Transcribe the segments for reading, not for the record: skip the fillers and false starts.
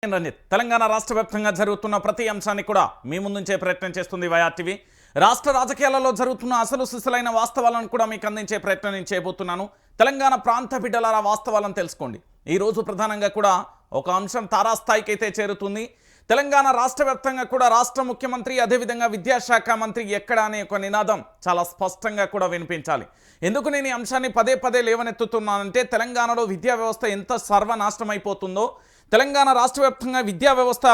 రంజిత్ తెలంగాణ రాష్ట్ర వ్యాప్తంగా జరుగుతున్న ప్రతి అంశాన్ని కూడా మీ ముందుంచే ప్రయత్నం చేస్తుంది వైఆర్ టీవీ. రాష్ట్ర రాజకీయాలలో జరుగుతున్న అసలు సిసలైన వాస్తవాలను కూడా మీకు అందించే ప్రయత్నం నేను చేయబోతున్నాను. తెలంగాణ ప్రాంత బిడ్డలారా వాస్తవాలను తెలుసుకోండి. ఈ రోజు ప్రధానంగా కూడా ఒక అంశం తారాస్థాయికి అయితే చేరుతుంది. తెలంగాణ రాష్ట్ర వ్యాప్తంగా కూడా రాష్ట్ర ముఖ్యమంత్రి అదేవిధంగా విద్యాశాఖ మంత్రి ఎక్కడ అనే ఒక నినాదం చాలా స్పష్టంగా కూడా వినిపించాలి. ఎందుకు నేను ఈ అంశాన్ని పదే పదే లేవనెత్తుతున్నానంటే తెలంగాణలో విద్యా వ్యవస్థ ఎంత సర్వనాశనం అయిపోతుందో, తెలంగాణ రాష్ట్ర వ్యాప్తంగా విద్యా వ్యవస్థ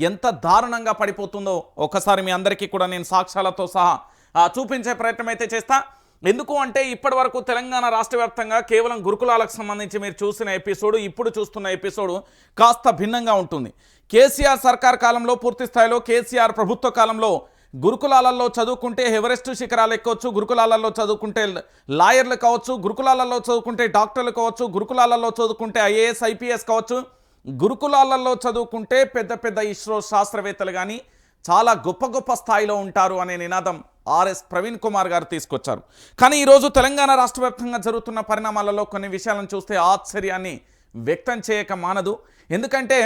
ఎంత దారుణంగా పడిపోతుందో ఒకసారి మీ అందరికీ కూడా నేను సాక్ష్యాలతో సహా చూపించే ప్రయత్నం అయితే చేస్తా. ఎందుకు అంటే ఇప్పటి వరకు తెలంగాణ రాష్ట్ర వ్యాప్తంగా కేవలం గురుకులాలకు సంబంధించి మీరు చూసిన ఎపిసోడ్, ఇప్పుడు చూస్తున్న ఎపిసోడ్ కాస్త భిన్నంగా ఉంటుంది. కేసీఆర్ సర్కార్ కాలంలో పూర్తి స్థాయిలో కేసీఆర్ ప్రభుత్వ కాలంలో గురుకులాలలో చదువుకుంటే ఎవరెస్ట్ శిఖరాలు ఎక్కొచ్చు, గురుకులాలలో చదువుకుంటే లాయర్లు కావచ్చు, గురుకులాలలో చదువుకుంటే డాక్టర్లు కావచ్చు, గురుకులాలలో చదువుకుంటే ఐఏఎస్ ఐపీఎస్ కావచ్చు, గురుకులాలలో చదువుకుంటే పెద్ద పెద్ద ఇస్రో శాస్త్రవేత్తలు కానీ చాలా గొప్ప గొప్ప స్థాయిలో ఉంటారు అనే నినాదం ఆర్ఎస్ ప్రవీణ్ కుమార్ గారు తీసుకొచ్చారు. కానీ ఈరోజు తెలంగాణ రాష్ట్ర వ్యాప్తంగా జరుగుతున్న పరిణామాలలో కొన్ని విషయాలను చూస్తే ఆశ్చర్యాన్ని వ్యక్తం చేయక మానదు. ఎందుకంటే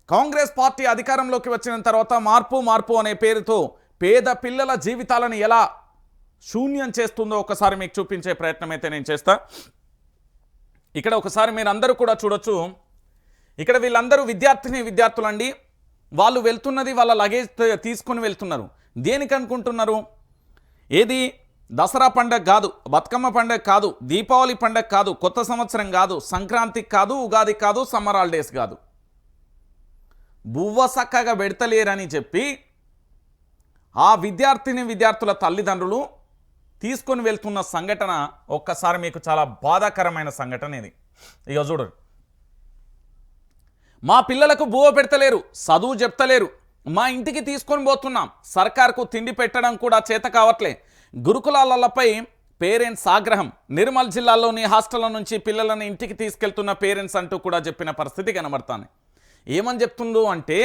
కాంగ్రెస్ పార్టీ అధికారంలోకి వచ్చిన తర్వాత మార్పు మార్పు అనే పేరుతో పేద పిల్లల జీవితాలను ఎలా శూన్యం చేస్తుందో ఒకసారి మీకు చూపించే ప్రయత్నం అయితే నేను చేస్తా. ఇక్కడ ఒకసారి మీరు అందరూ కూడా చూడొచ్చు. ఇక్కడ వీళ్ళందరూ విద్యార్థులు అండి. వాళ్ళు వెళ్తున్నది వాళ్ళ లగేజ్ తీసుకొని వెళ్తున్నారు. దేనికి అనుకుంటున్నారు? ఏది దసరా పండగ కాదు, బతుకమ్మ పండగ కాదు, దీపావళి పండగ కాదు, కొత్త సంవత్సరం కాదు, సంక్రాంతికి కాదు, ఉగాది కాదు, సమ్మర్ హాలిడేస్ కాదు. బువ్వ సక్కగా పెడతలేరని చెప్పి ఆ విద్యార్థుల తల్లిదండ్రులు తీసుకొని వెళ్తున్న సంఘటన ఒక్కసారి మీకు చాలా బాధాకరమైన సంఘటన ఇది. ఇక చూడండి, మా పిల్లలకు బువ్వ పెడతలేరు, చదువు చెప్తలేరు, మా ఇంటికి తీసుకొని పోతున్నాం, సర్కార్కు తిండి పెట్టడం కూడా చేత కావట్లే, గురుకులాలపై పేరెంట్స్ ఆగ్రహం, నిర్మల్ జిల్లాలోని హాస్టళ్ల నుంచి పిల్లలను ఇంటికి తీసుకెళ్తున్న పేరెంట్స్ అంటూ కూడా చెప్పిన పరిస్థితి కనబడతాను. ఏమని చెప్తుందో అంటే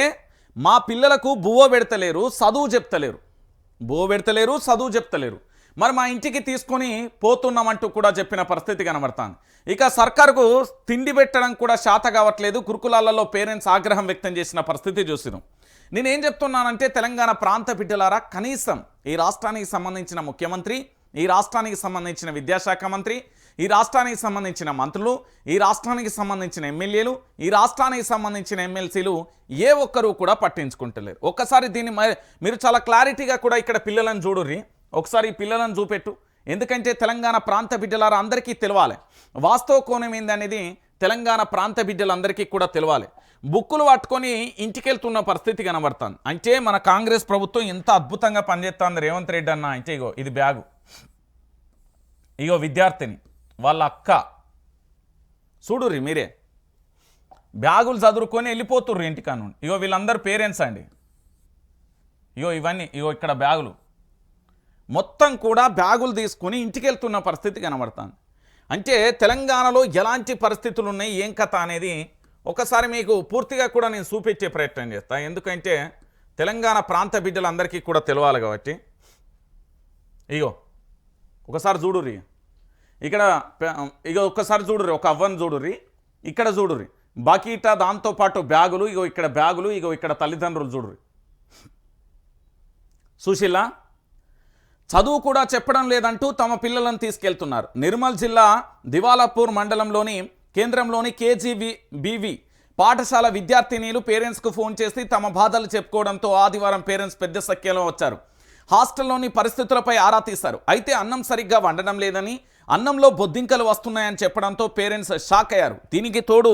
మా పిల్లలకు బువ్వ పెడతలేరు, చదువు చెప్తలేరు, బువ్వ పెడతలేరు, చదువు చెప్తలేరు, మరి మా ఇంటికి తీసుకొని పోతున్నామంటూ కూడా చెప్పిన పరిస్థితి కనబడతాను. ఇక సర్కారుకు తిండి పెట్టడం కూడా శాత కావట్లేదు, గురుకులాలలో పేరెంట్స్ ఆగ్రహం వ్యక్తం చేసిన పరిస్థితి చూసినాం. నేనేం చెప్తున్నానంటే తెలంగాణ ప్రాంత బిడ్డలారా, కనీసం ఈ రాష్ట్రానికి సంబంధించిన ముఖ్యమంత్రి, ఈ రాష్ట్రానికి సంబంధించిన విద్యాశాఖ మంత్రి, ఈ రాష్ట్రానికి సంబంధించిన మంత్రులు, ఈ రాష్ట్రానికి సంబంధించిన ఎమ్మెల్యేలు, ఈ రాష్ట్రానికి సంబంధించిన ఎమ్మెల్సీలు ఏ ఒక్కరూ కూడా పట్టించుకుంటలేరు. ఒక్కసారి దీన్ని మీరు చాలా క్లారిటీగా కూడా ఇక్కడ పిల్లలను చూడుర్రి. ఒకసారి ఈ పిల్లలను చూపెట్టు. ఎందుకంటే తెలంగాణ ప్రాంత బిడ్డలారా అందరికీ తెలవాలి, వాస్తవ కోణం ఏందనేది తెలంగాణ ప్రాంత బిడ్డలందరికీ కూడా తెలవాలి. బుక్కులు పట్టుకొని ఇంటికి వెళ్తున్న పరిస్థితి కనబడతాను. అంటే మన కాంగ్రెస్ ప్రభుత్వం ఎంత అద్భుతంగా పనిచేస్తుంది రేవంత్ రెడ్డి అన్న అంటే, ఇగో ఇది బ్యాగు, ఇగో విద్యార్థిని వాళ్ళ అక్క, చూడుర్రి మీరే, బ్యాగులు చదువుకొని వెళ్ళిపోతుర్రు ఇంటికాను. ఇగో వీళ్ళందరూ పేరెంట్స్ అండి. ఇగో ఇవన్నీ, ఇగో ఇక్కడ బ్యాగులు మొత్తం కూడా బ్యాగులు తీసుకొని ఇంటికి వెళ్తున్న పరిస్థితి కనబడుతుంది. అంటే తెలంగాణలో ఎలాంటి పరిస్థితులు ఉన్నాయి, ఏం కథ అనేది ఒకసారి మీకు పూర్తిగా కూడా నేను చూపించే ప్రయత్నం చేస్తాను. ఎందుకంటే తెలంగాణ ప్రాంత బిడ్డలందరికీ కూడా తెలవాలి కాబట్టి. ఇగో ఒకసారి చూడుర్రి, ఇక్కడ ఇక ఒక్కసారి చూడుర్రి, ఒక అవ్వను చూడుర్రి, ఇక్కడ చూడుర్రి బకీటా, దాంతోపాటు బ్యాగులు, ఇగో ఇక్కడ బ్యాగులు, ఇగో ఇక్కడ తల్లిదండ్రులు చూడుర్రి. సుశీల చదువు కూడా చెప్పడం లేదంటూ తమ పిల్లలను తీసుకెళ్తున్నారు. నిర్మల్ జిల్లా దివాలాపూర్ మండలంలోని కేంద్రంలోని కేజీబీవి పాఠశాల విద్యార్థినీలు పేరెంట్స్కు ఫోన్ చేసి తమ బాధలు చెప్పుకోవడంతో ఆదివారం పేరెంట్స్ పెద్ద సంఖ్యలో వచ్చారు. హాస్టల్లోని పరిస్థితులపై ఆరా తీశారు. అయితే అన్నం సరిగ్గా వండడం లేదని, అన్నంలో బొద్దింకలు వస్తున్నాయని చెప్పడంతో పేరెంట్స్ షాక్ అయ్యారు. దీనికి తోడు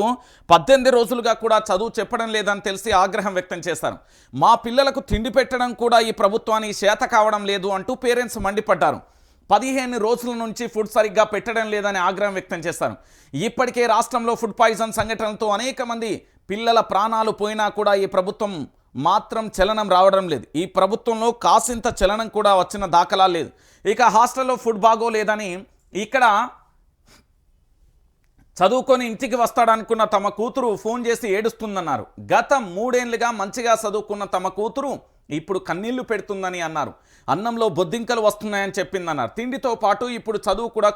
18 రోజులుగా కూడా చదువు చెప్పడం లేదని తెలిసి ఆగ్రహం వ్యక్తం చేశారు. మా పిల్లలకు తిండి పెట్టడం కూడా ఈ ప్రభుత్వానికి చేత కావడం లేదు అంటూ పేరెంట్స్ మండిపడ్డారు. 15 రోజుల నుంచి ఫుడ్ సరిగ్గా పెట్టడం లేదని ఆగ్రహం వ్యక్తం చేశారు. ఇప్పటికే రాష్ట్రంలో ఫుడ్ పాయిజన్ సంఘటనలతో అనేక మంది పిల్లల ప్రాణాలు పోయినా కూడా ఈ ప్రభుత్వం మాత్రం చలనం రావడం లేదు. ఈ ప్రభుత్వంలో కాసింత చలనం కూడా వచ్చిన దాఖలా లేదు. ఇక హాస్టల్లో ఫుడ్ బాగోలేదని ఇక్కడ చదువుకొని ఇంటికి వస్తాడనుకున్న తమ కూతురు ఫోన్ చేసి ఏడుస్తుందన్నారు. గత 3 ఏళ్లుగా మంచిగా చదువుకున్న తమ కూతురు ఇప్పుడు కన్నీళ్లు పెడుతుందని అన్నారు. అన్నంలో బొద్దింకలు వస్తున్నాయని చెప్పిందన్నారు. తిండితో పాటు ఇప్పుడు చదువు కూడా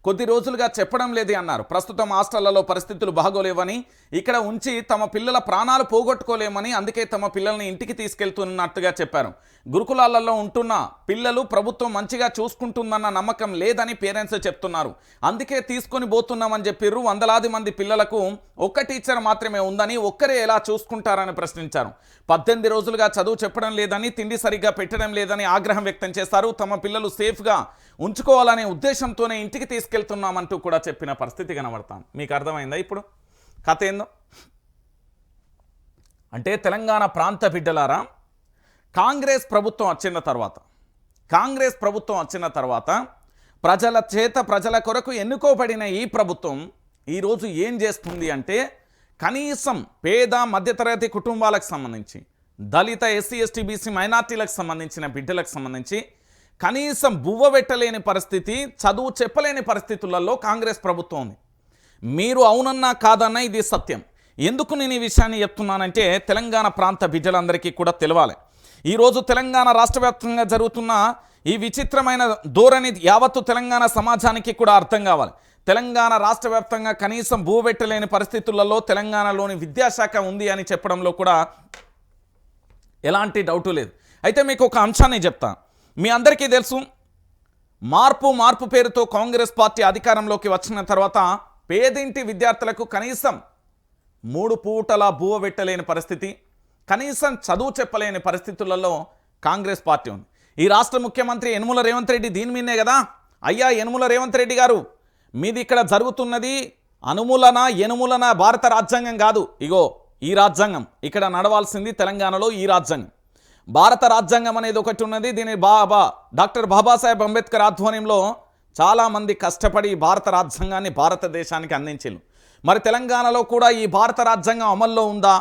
కొద్ది రోజులుగా చెప్పడం లేదే అన్నారు. ప్రస్తుతం హాస్టళ్లలో పరిస్థితులు బాగోలేవని, ఇక్కడ ఉంచి తమ పిల్లల ప్రాణాలు పోగొట్టుకోలేమని, అందుకే తమ పిల్లల్ని ఇంటికి తీసుకెళ్తున్నట్టుగా చెప్పారు. గురుకులాలలో ఉంటున్న పిల్లలు ప్రభుత్వం మంచిగా చూసుకుంటుందన్న నమ్మకం లేదని పేరెంట్స్ చెప్తున్నారు. అందుకే తీసుకొని పోతున్నామని చెప్పిర్రు. వందలాది మంది పిల్లలకు ఒక్క టీచర్ మాత్రమే ఉందని, ఒక్కరే ఎలా చూసుకుంటారని ప్రశ్నించారు. 18 రోజులుగా చదువు చెప్పడం లేదని, తిండి సరిగ్గా పెట్టడం లేదని ఆగ్రహం వ్యక్తం చేశారు. తమ పిల్లలు సేఫ్గా ఉంచుకోవాలనే ఉద్దేశంతోనే ఇంటికి తీసుకెళ్తున్నామంటూ కూడా చెప్పిన పరిస్థితి కనబడతాను. మీకు అర్థమైందా ఇప్పుడు కథ ఏందో? అంటే తెలంగాణ ప్రాంత బిడ్డలారా, కాంగ్రెస్ ప్రభుత్వం వచ్చిన తర్వాత ప్రజల చేత ప్రజల కొరకు ఎన్నుకోబడిన ఈ ప్రభుత్వం ఈరోజు ఏం చేస్తుంది అంటే, కనీసం పేద మధ్యతరగతి కుటుంబాలకు సంబంధించి, దళిత ఎస్సీ ఎస్టీ బీసీ మైనార్టీలకు సంబంధించిన బిడ్డలకు సంబంధించి కనీసం బువ్వ పెట్టలేని పరిస్థితి, చదువు చెప్పలేని పరిస్థితులలో కాంగ్రెస్ ప్రభుత్వం ఉంది. మీరు అవునన్నా కాదన్నా ఇది సత్యం. ఎందుకు నేను ఈ విషయాన్ని చెప్తున్నానంటే, తెలంగాణ ప్రాంత బిడ్డలందరికీ కూడా తెలవాలి. ఈరోజు తెలంగాణ రాష్ట్ర వ్యాప్తంగా జరుగుతున్న ఈ విచిత్రమైన ధోరణి యావత్తు తెలంగాణ సమాజానికి కూడా అర్థం కావాలి. తెలంగాణ రాష్ట్ర వ్యాప్తంగా కనీసం భూపెట్టలేని పరిస్థితులలో తెలంగాణలోని విద్యాశాఖ ఉంది అని చెప్పడంలో కూడా ఎలాంటి డౌటు లేదు. అయితే మీకు ఒక అంశాన్ని చెప్తా. మీ అందరికీ తెలుసు, మార్పు పేరుతో కాంగ్రెస్ పార్టీ అధికారంలోకి వచ్చిన తర్వాత పేదింటి విద్యార్థులకు కనీసం 3 పూటల బువ్వ పెట్టలేని పరిస్థితి, కనీసం చదువు చెప్పలేని పరిస్థితులలో కాంగ్రెస్ పార్టీ ఉంది. ఈ రాష్ట్ర ముఖ్యమంత్రి యనుమల రేవంత్ రెడ్డి దీని మీదే కదా. అయ్యా యనుమల రేవంత్ రెడ్డి గారు, మీది ఇక్కడ జరుగుతున్నది ఎనుములన భారత రాజ్యాంగం కాదు. ఇగో ఈ రాజ్యాంగం ఇక్కడ నడవాల్సింది తెలంగాణలో. ఈ రాజ్యాంగం భారత రాజ్యాంగం అనేది ఒకటి ఉన్నది. దీని డాక్టర్ బాబాసాహెబ్ అంబేద్కర్ ఆధ్వర్యంలో చాలామంది కష్టపడి భారత రాజ్యాంగాన్ని భారతదేశానికి అందించారు. మరి తెలంగాణలో కూడా ఈ భారత రాజ్యాంగం అమల్లో ఉందా,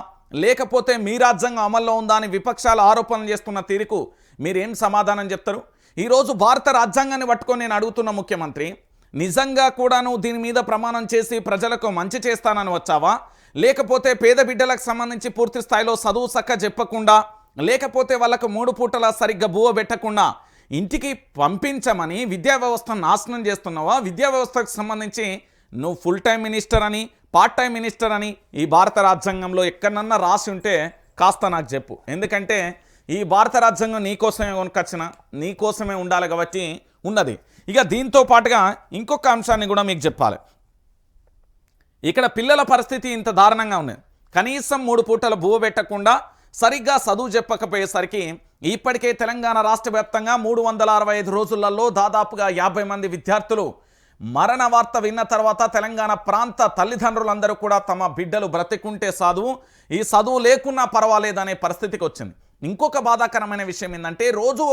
లేకపోతే మీ రాజ్యాంగం అమల్లో ఉందా అని విపక్షాలు ఆరోపణలు చేస్తున్న తీరుకు మీరేం సమాధానం చెప్తారు? ఈరోజు భారత రాజ్యాంగాన్ని పట్టుకొని నేను అడుగుతున్న ముఖ్యమంత్రి, నిజంగా కూడా నువ్వు దీని మీద ప్రమాణం చేసి ప్రజలకు మంచి చేస్తానని వచ్చావా, లేకపోతే పేద బిడ్డలకు సంబంధించి పూర్తి స్థాయిలో చదువు సక్క చెప్పకుండా, లేకపోతే వాళ్ళకు 3 పూటల సరిగ్గా బువ్వ పెట్టకుండా ఇంటికి పంపించమని విద్యా వ్యవస్థను నాశనం చేస్తున్నావా? విద్యా వ్యవస్థకు సంబంధించి నువ్వు ఫుల్ టైం మినిస్టర్ అని, పార్ట్ టైం మినిస్టర్ అని ఈ భారత రాజ్యాంగంలో ఎక్కడన్నా రాసి ఉంటే కాస్త నాకు చెప్పు. ఎందుకంటే ఈ భారత రాజ్యాంగం నీకోసమే కొనుకొచ్చిన, నీకోసమే ఉండాలి కాబట్టి ఉన్నది. ఇక దీంతో పాటుగా ఇంకొక అంశాన్ని కూడా మీకు చెప్పాలి. ఇక్కడ పిల్లల పరిస్థితి ఇంత దారుణంగా ఉన్నది. కనీసం 3 పూటల బువ్వ పెట్టకుండా సరిగ్గా చదువు చెప్పకపోయేసరికి ఇప్పటికే తెలంగాణ రాష్ట్ర వ్యాప్తంగా 365 రోజులలో దాదాపుగా 50 మంది విద్యార్థులు మరణ వార్త విన్న తర్వాత తెలంగాణ ప్రాంత తల్లిదండ్రులందరూ కూడా తమ బిడ్డలు బ్రతికుంటే ఈ చదువు లేకున్నా పర్వాలేదనే పరిస్థితికి వచ్చింది. ఇంకొక బాధాకరమైన విషయం ఏంటంటే, రోజు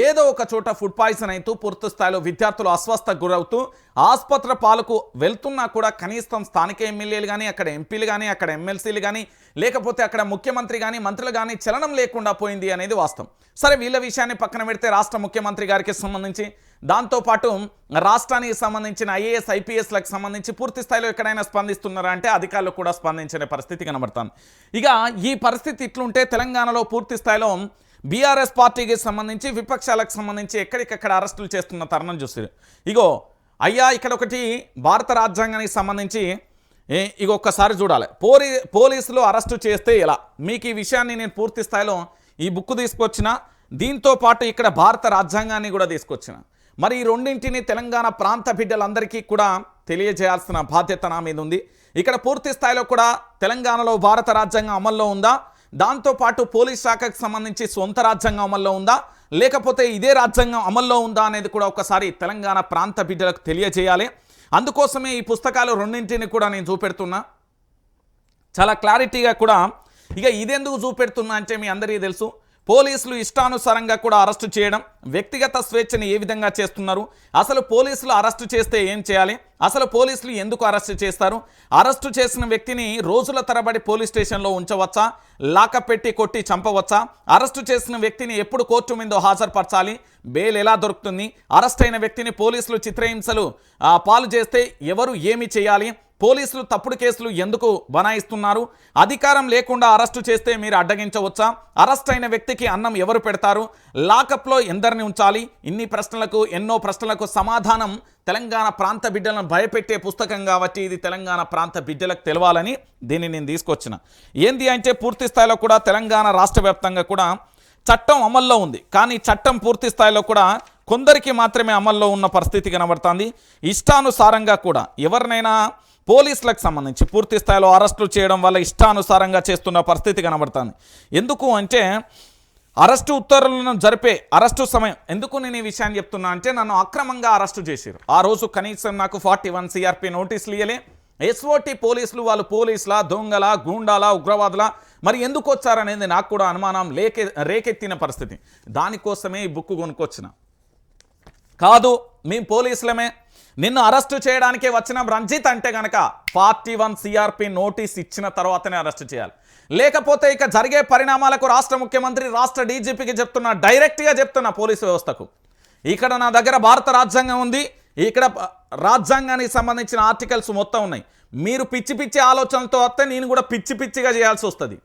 ఏదో ఒక చోట ఫుడ్ పాయిజన్ అవుతూ పూర్తి స్థాయిలో విద్యార్థులు అస్వస్థకు గురవుతూ ఆసుపత్రి పాలకు వెళ్తున్నా కూడా కనీసం స్థానిక ఎమ్మెల్యేలు కానీ, అక్కడ ఎంపీలు కానీ, అక్కడ ఎమ్మెల్సీలు కానీ, లేకపోతే అక్కడ ముఖ్యమంత్రి కానీ, మంత్రులు కానీ చలనం లేకుండా పోయింది అనేది వాస్తవం. సరే, వీళ్ళ విషయాన్ని పక్కన పెడితే రాష్ట్ర ముఖ్యమంత్రి గారికి సంబంధించి, దాంతోపాటు రాష్ట్రానికి సంబంధించిన ఐఏఎస్ ఐపీఎస్లకు సంబంధించి పూర్తి స్థాయిలో ఎక్కడైనా స్పందిస్తున్నారా అంటే అధికారులు కూడా స్పందించే పరిస్థితి కనబడుతుంది. ఇక ఈ పరిస్థితి ఇట్లుంటే తెలంగాణలో పూర్తి స్థాయిలో బీఆర్ఎస్ పార్టీకి సంబంధించి విపక్షాలకు సంబంధించి ఎక్కడికక్కడ అరెస్టులు చేస్తున్న తరుణం చూస్తారు. ఇగో అయ్యా, ఇక్కడ ఒకటి భారత రాజ్యాంగానికి సంబంధించి ఇక ఒక్కసారి చూడాలి. పోలీసులు అరెస్టు చేస్తే ఎలా, మీకు ఈ విషయాన్ని నేను పూర్తి స్థాయిలో ఈ బుక్ తీసుకొచ్చిన, దీంతో పాటు ఇక్కడ భారత రాజ్యాంగాన్ని కూడా తీసుకొచ్చిన. మరి ఈ రెండింటిని తెలంగాణ ప్రాంత బిడ్డలందరికీ కూడా తెలియజేయాల్సిన బాధ్యత నా మీద ఉంది. ఇక్కడ పూర్తి స్థాయిలో కూడా తెలంగాణలో భారత రాజ్యాంగం అమల్లో ఉందా, దాంతోపాటు పోలీస్ శాఖకు సంబంధించి సొంత రాజ్యాంగం అమల్లో ఉందా, లేకపోతే ఇదే రాజ్యాంగం అమల్లో ఉందా అనేది కూడా ఒకసారి తెలంగాణ ప్రాంత బిడ్డలకు తెలియజేయాలి. అందుకోసమే ఈ పుస్తకాలు రెండింటిని కూడా నేను చూపెడుతున్నా చాలా క్లారిటీగా కూడా. ఇక ఇదెందుకు చూపెడుతున్నా అంటే మీ అందరికీ తెలుసు, పోలీసులు ఇష్టానుసారంగా కూడా అరెస్టు చేయడం, వ్యక్తిగత స్వేచ్ఛని ఏ విధంగా చేస్తున్నారు, అసలు పోలీసులు అరెస్టు చేస్తే ఏం చేయాలి, అసలు పోలీసులు ఎందుకు అరెస్టు చేస్తారు, అరెస్టు చేసిన వ్యక్తిని రోజుల తరబడి పోలీస్ స్టేషన్లో ఉంచవచ్చా, లాకప్ పెట్టి కొట్టి చంపవచ్చా, అరెస్టు చేసిన వ్యక్తిని ఎప్పుడు కోర్టు ముందు హాజరుపరచాలి, బెయిల్ ఎలా దొరుకుతుంది, అరెస్ట్ అయిన వ్యక్తిని పోలీసులు చిత్రహింసలు పాలు చేస్తే ఎవరు ఏమి చేయాలి, పోలీసులు తప్పుడు కేసులు ఎందుకు బనాయిస్తున్నారు? అధికారం లేకుండా అరెస్టు చేస్తే మీరు అడ్డగించవచ్చా? అరెస్ట్ అయిన వ్యక్తికి అన్నం ఎవరు పెడతారు? లాకప్లో ఎందరిని ఉంచాలి? ఎన్నో ప్రశ్నలకు సమాధానం తెలంగాణ ప్రాంత బిడ్డలను భయపెట్టే పుస్తకం కాబట్టి ఇది తెలంగాణ ప్రాంత బిడ్డలకు తెలవాలని దీన్ని నేను తీసుకొచ్చిన. ఏంది అంటే పూర్తి స్థాయిలో కూడా తెలంగాణ రాష్ట్ర వ్యాప్తంగా కూడా చట్టం అమల్లో ఉంది. కానీ చట్టం పూర్తి స్థాయిలో కూడా కొందరికి మాత్రమే అమల్లో ఉన్న పరిస్థితి కనబడుతుంది. ఇష్టానుసారంగా కూడా ఎవరినైనా పోలీసులకు సంబంధించి పూర్తి స్థాయిలో అరెస్టులు చేయడం వల్ల ఇష్టానుసారంగా చేస్తున్న పరిస్థితి కనబడుతుంది. ఎందుకు అంటే అరెస్టు ఉత్తర్వులను జరిపే అరెస్టు సమయం ఎందుకు నేను ఈ విషయాన్ని చెప్తున్నా అంటే నన్ను అక్రమంగా అరెస్టు చేశారు. ఆ రోజు కనీసం నాకు 41 CRP నోటీసులు ఇవ్వలే. ఎస్ఓటీ పోలీసులు వాళ్ళు పోలీసులా, దొంగల, గూండాల, ఉగ్రవాదుల మరి ఎందుకు వచ్చారనేది నాకు కూడా అనుమానం రేకెత్తిన పరిస్థితి. దానికోసమే ఈ బుక్ కొనుక్కొచ్చిన. కాదు మేము పోలీసులమే, నిన్ను అరెస్టు చేయడానికే వచ్చిన రంజిత్ అంటే కనుక 41 CRP నోటీస్ ఇచ్చిన తర్వాతనే అరెస్టు చేయాలి. లేకపోతే ఇక జరిగే పరిణామాలకు రాష్ట్ర ముఖ్యమంత్రి రాష్ట్ర డీజీపీకి చెప్తున్నా, డైరెక్ట్గా చెప్తున్నా పోలీసు వ్యవస్థకు. ఇక్కడ నా దగ్గర భారత రాజ్యాంగం ఉంది, ఇక్కడ రాజ్యాంగానికి సంబంధించిన ఆర్టికల్స్ మొత్తం ఉన్నాయి. మీరు పిచ్చి పిచ్చి ఆలోచనలతో వస్తే నేను కూడా పిచ్చి పిచ్చిగా చేయాల్సి వస్తుంది.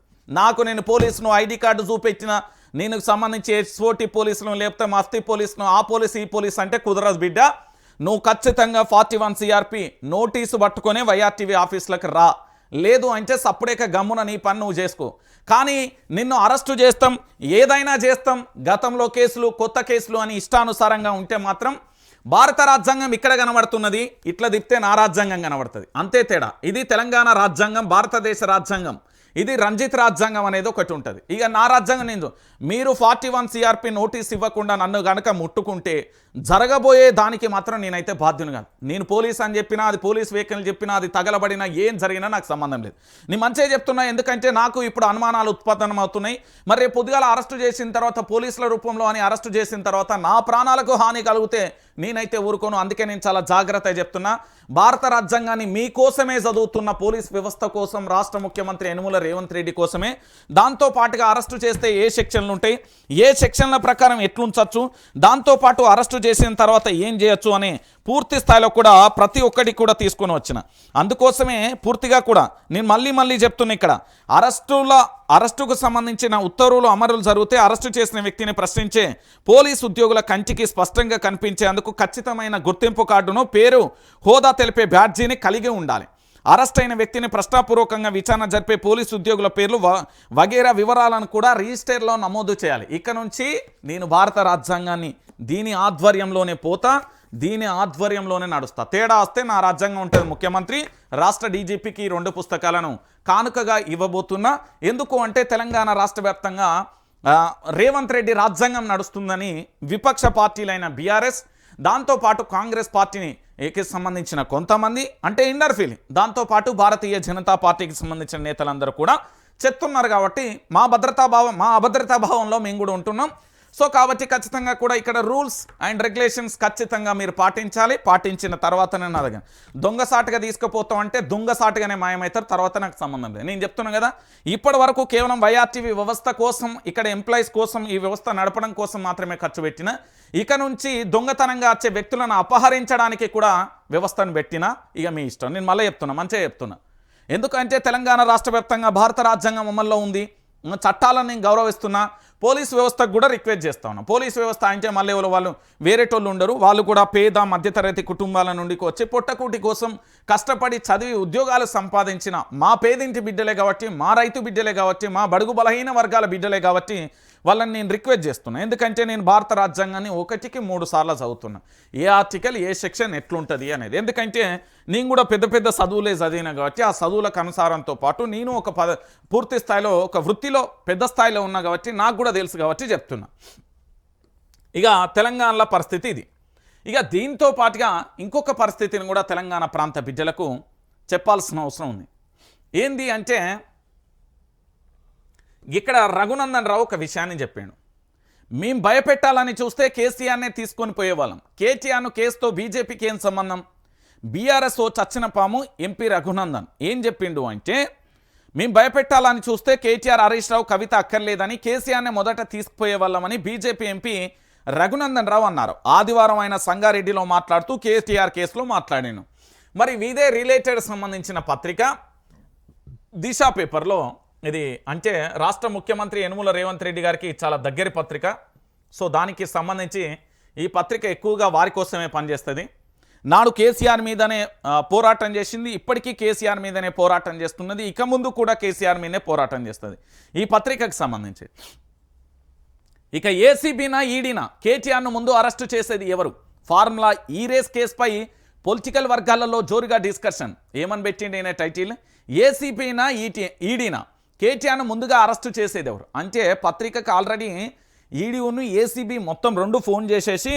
నేను పోలీసును ఐడి కార్డు చూపెట్టిన నేను సంబంధించి ఎస్ఓటీ పోలీసులను లేకపోతే మఫ్తీ పోలీసును ఆ పోలీసు ఈ పోలీసు అంటే కుదరదు బిడ్డ. నువ్వు ఖచ్చితంగా 41 CRP నోటీసు పట్టుకొని వైఆర్టీవీ ఆఫీసులకు రా. లేదు అంటే సప్పుడేక గమ్మున నీ పని నువ్వు చేసుకో. కానీ నిన్ను అరెస్టు చేస్తాం, ఏదైనా చేస్తాం, గతంలో కేసులు కొత్త కేసులు అని ఇష్టానుసారంగా ఉంటే మాత్రం భారత రాజ్యాంగం ఇక్కడ కనబడుతున్నది, ఇట్లా తిప్పితే నా రాజ్యాంగం కనబడుతుంది. అంతే తేడా. ఇది తెలంగాణ రాజ్యాంగం, భారతదేశ రాజ్యాంగం. ఇది రంజిత్ రాజ్యాంగం అనేది ఒకటి ఉంటుంది. ఇక నా రాజ్యాంగం నేను మీరు 41 CRP నోటీస్ ఇవ్వకుండా నన్ను కనుక ముట్టుకుంటే జరగబోయే దానికి మాత్రం నేనైతే బాధ్యుని కాదు. నేను పోలీస్ అని చెప్పినా, అది పోలీస్ వెహికల్ చెప్పినా, అది తగలబడినా, ఏం జరిగినా నాకు సంబంధం లేదు. నేను మంచిగా చెప్తున్నా. ఎందుకంటే నాకు ఇప్పుడు అనుమానాలు ఉత్పన్నమవుతున్నాయి. మరి రేపు పొద్దుగాల అరెస్టు చేసిన తర్వాత పోలీసుల రూపంలో అని అరెస్టు చేసిన తర్వాత నా ప్రాణాలకు హాని కలిగితే నేనైతే ఊరుకోను. అందుకే నేను చాలా జాగ్రత్తగా చెప్తున్నా. భారత రాజ్యాంగాన్ని మీకోసమే చదువుతున్న పోలీస్ వ్యవస్థ కోసం, రాష్ట్ర ముఖ్యమంత్రి యనుమల రేవంత్ రెడ్డి కోసమే. దాంతోపాటుగా అరెస్టు చేస్తే ఏ సెక్షన్లు ఉంటాయి, ఏ సెక్షన్ల ప్రకారం ఎట్లుంచచ్చు, దాంతోపాటు అరెస్టు చేసిన తర్వాత ఏం చేయొచ్చు అనే పూర్తి స్థాయిలో కూడా ప్రతి ఒక్కటి కూడా తీసుకొని వచ్చిన. అందుకోసమే పూర్తిగా కూడా నేను మళ్ళీ చెప్తున్నా. ఇక్కడ అరెస్టుకు సంబంధించిన ఉత్తర్వులు అమలు జరిగితే అరెస్టు చేసిన వ్యక్తిని ప్రశ్నించే పోలీసు ఉద్యోగుల కంటికి స్పష్టంగా కనిపించేందుకు ఖచ్చితమైన గుర్తింపు కార్డును, పేరు, హోదా తెలిపే బ్యాడ్జీని కలిగి ఉండాలి. అరెస్ట్ అయిన వ్యక్తిని ప్రశ్నాపూర్వకంగా విచారణ జరిపే పోలీసు ఉద్యోగుల పేర్లు వగేరా వివరాలను కూడా రిజిస్టర్లో నమోదు చేయాలి. ఇక నుంచి నేను భారత రాజ్యాంగాన్ని దీని ఆధ్వర్యంలోనే పోతా, దీని ఆధ్వర్యంలోనే నడుస్తా. తేడా వస్తే నా రాజ్యాంగం ఉంటుంది. ముఖ్యమంత్రి రాష్ట్ర డీజీపీకి 2 పుస్తకాలను కానుకగా ఇవ్వబోతున్నా. ఎందుకు అంటే తెలంగాణ రాష్ట్ర వ్యాప్తంగా రేవంత్ రెడ్డి రాజ్యాంగం నడుస్తుందని విపక్ష పార్టీలైన బీఆర్ఎస్, దాంతోపాటు కాంగ్రెస్ పార్టీని సంబంధించిన కొంతమంది అంటే ఇన్నర్ ఫీలింగ్, దాంతోపాటు భారతీయ జనతా పార్టీకి సంబంధించిన నేతలందరూ కూడా చెప్తున్నారు. కాబట్టి మా అభద్రతా భావంలో మేము కూడా ఉంటున్నాం. సో కాబట్టి ఖచ్చితంగా కూడా ఇక్కడ రూల్స్ అండ్ రెగ్యులేషన్స్ ఖచ్చితంగా మీరు పాటించాలి. పాటించిన తర్వాతనే నా దగ్గర దొంగసాటుగా తీసుకుపోతాం అంటే దొంగసాటుగానే మాయమవుతారు, తర్వాత నాకు సంబంధం లేదు. నేను చెప్తున్నాను కదా, ఇప్పటి వరకు కేవలం వైఆర్టీవీ వ్యవస్థ కోసం, ఇక్కడ ఎంప్లాయీస్ కోసం, ఈ వ్యవస్థ నడపడం కోసం మాత్రమే ఖర్చు పెట్టిన. ఇక నుంచి దొంగతనంగా వచ్చే వ్యక్తులను అపహరించడానికి కూడా వ్యవస్థను పెట్టినా ఇక మీ ఇష్టం. నేను మళ్ళీ చెప్తున్నా, మంచిగా చెప్తున్నా. ఎందుకంటే తెలంగాణ రాష్ట్ర వ్యాప్తంగా భారత రాజ్యాంగం అమల్లో ఉంది, చట్టాలను నేను గౌరవిస్తున్నా. పోలీసు వ్యవస్థకు కూడా రిక్వెస్ట్ చేస్తా ఉన్నా. పోలీసు వ్యవస్థ అంటే మళ్ళీ వాళ్ళు వేరేటోళ్ళు ఉండరు, వాళ్ళు కూడా పేద మధ్యతరగతి కుటుంబాల నుండి వచ్చి పొట్టకూటి కోసం కష్టపడి చదివి ఉద్యోగాలు సంపాదించిన మా పేదింటి బిడ్డలే కాబట్టి, మా రైతు బిడ్డలే కాబట్టి, మా బడుగు బలహీన వర్గాల బిడ్డలే కాబట్టి వాళ్ళని నేను రిక్వెస్ట్ చేస్తున్నా. ఎందుకంటే నేను భారత రాజ్యాంగాన్ని 1కి 3 సార్లు చదువుతున్నా, ఏ ఆర్టికల్ ఏ సెక్షన్ ఎట్లుంటుంది అనేది. ఎందుకంటే నేను కూడా పెద్ద చదువులే చదివినా కాబట్టి ఆ చదువులకు అనుసారంతో పాటు నేను ఒక పూర్తి స్థాయిలో ఒక వృత్తిలో పెద్ద స్థాయిలో ఉన్నా కాబట్టి నాకు కూడా తెలుసు కాబట్టి చెప్తున్నా. ఇక తెలంగాణలో పరిస్థితి ఇది. ఇక దీంతో పాటుగా ఇంకొక పరిస్థితిని కూడా తెలంగాణ ప్రాంత బిడ్డలకు చెప్పాల్సిన అవసరం ఉంది. ఏంది అంటే ఇక్కడ రఘునందన్ రావు ఒక విషయాన్ని చెప్పాడు. మేము భయపెట్టాలని చూస్తే కేసీఆర్నే తీసుకొని పోయేవాళ్ళం. కేటీఆర్ను కేసుతో బీజేపీకి ఏం సంబంధం? బీఆర్ఎస్ చచ్చిన పాము ఎంపీ రఘునందన్ ఏం చెప్పిండు అంటే, మేము భయపెట్టాలని చూస్తే కేటీఆర్, హరీష్ రావు, కవిత అక్కర్లేదని కేసీఆర్నే మొదట తీసుకుపోయేవాళ్ళమని బీజేపీ ఎంపీ రఘునందన్ రావు అన్నారు. ఆదివారం ఆయన సంగారెడ్డిలో మాట్లాడుతూ కేటీఆర్ కేసులో మాట్లాడాను. మరి ఇదే రిలేటెడ్ సంబంధించిన పత్రిక దిశ పేపర్లో ఇది అంటే రాష్ట్ర ముఖ్యమంత్రి యనుమల రేవంత్ రెడ్డి గారికి చాలా దగ్గరి పత్రిక. సో దానికి సంబంధించి ఈ పత్రిక ఎక్కువగా వారి కోసమే పనిచేస్తుంది. నాడు కేసీఆర్ మీదనే పోరాటం చేసింది, ఇప్పటికీ కేసీఆర్ మీదనే పోరాటం చేస్తున్నది, ఇక ముందు కూడా కేసీఆర్ మీదనే పోరాటం చేస్తుంది ఈ పత్రికకు సంబంధించి. ఇక ఏసీబీనా ఈడీనా కేటీఆర్ను ముందు అరెస్టు చేసేది ఎవరు? ఫార్ములా ఈ రేస్ కేసుపై పొలిటికల్ వర్గాలలో జోరుగా డిస్కషన్. ఏమని పెట్టిండి అనే టైటిల్, ఏసీబీనా ఈడీనా కేటీఆర్ను ముందుగా అరెస్టు చేసేది ఎవరు అంటే పత్రికకు ఆల్రెడీ ఈడీను ఏసీబీ మొత్తం రెండు ఫోన్ చేసేసి,